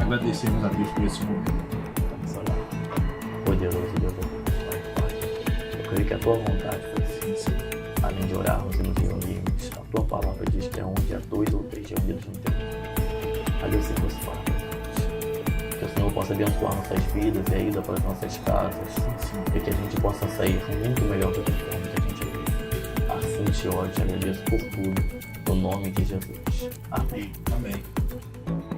S1: agradecermos a Deus por esse momento.
S3: Vamos orar. Poderoso Deus, eu creio que a tua vontade foi sim, além de orarmos e nos reunirmos. A tua palavra diz que é onde há 2 ou 3 reunidos no teu nome. A Deus se fosse fala. Que o Senhor possa abençoar nossas vidas e a ida para as nossas casas. E que a gente possa sair muito melhor do que fomos que a gente veio. Assim te oro e te agradeço por tudo. No nome de Jesus. Amém.
S1: Amém.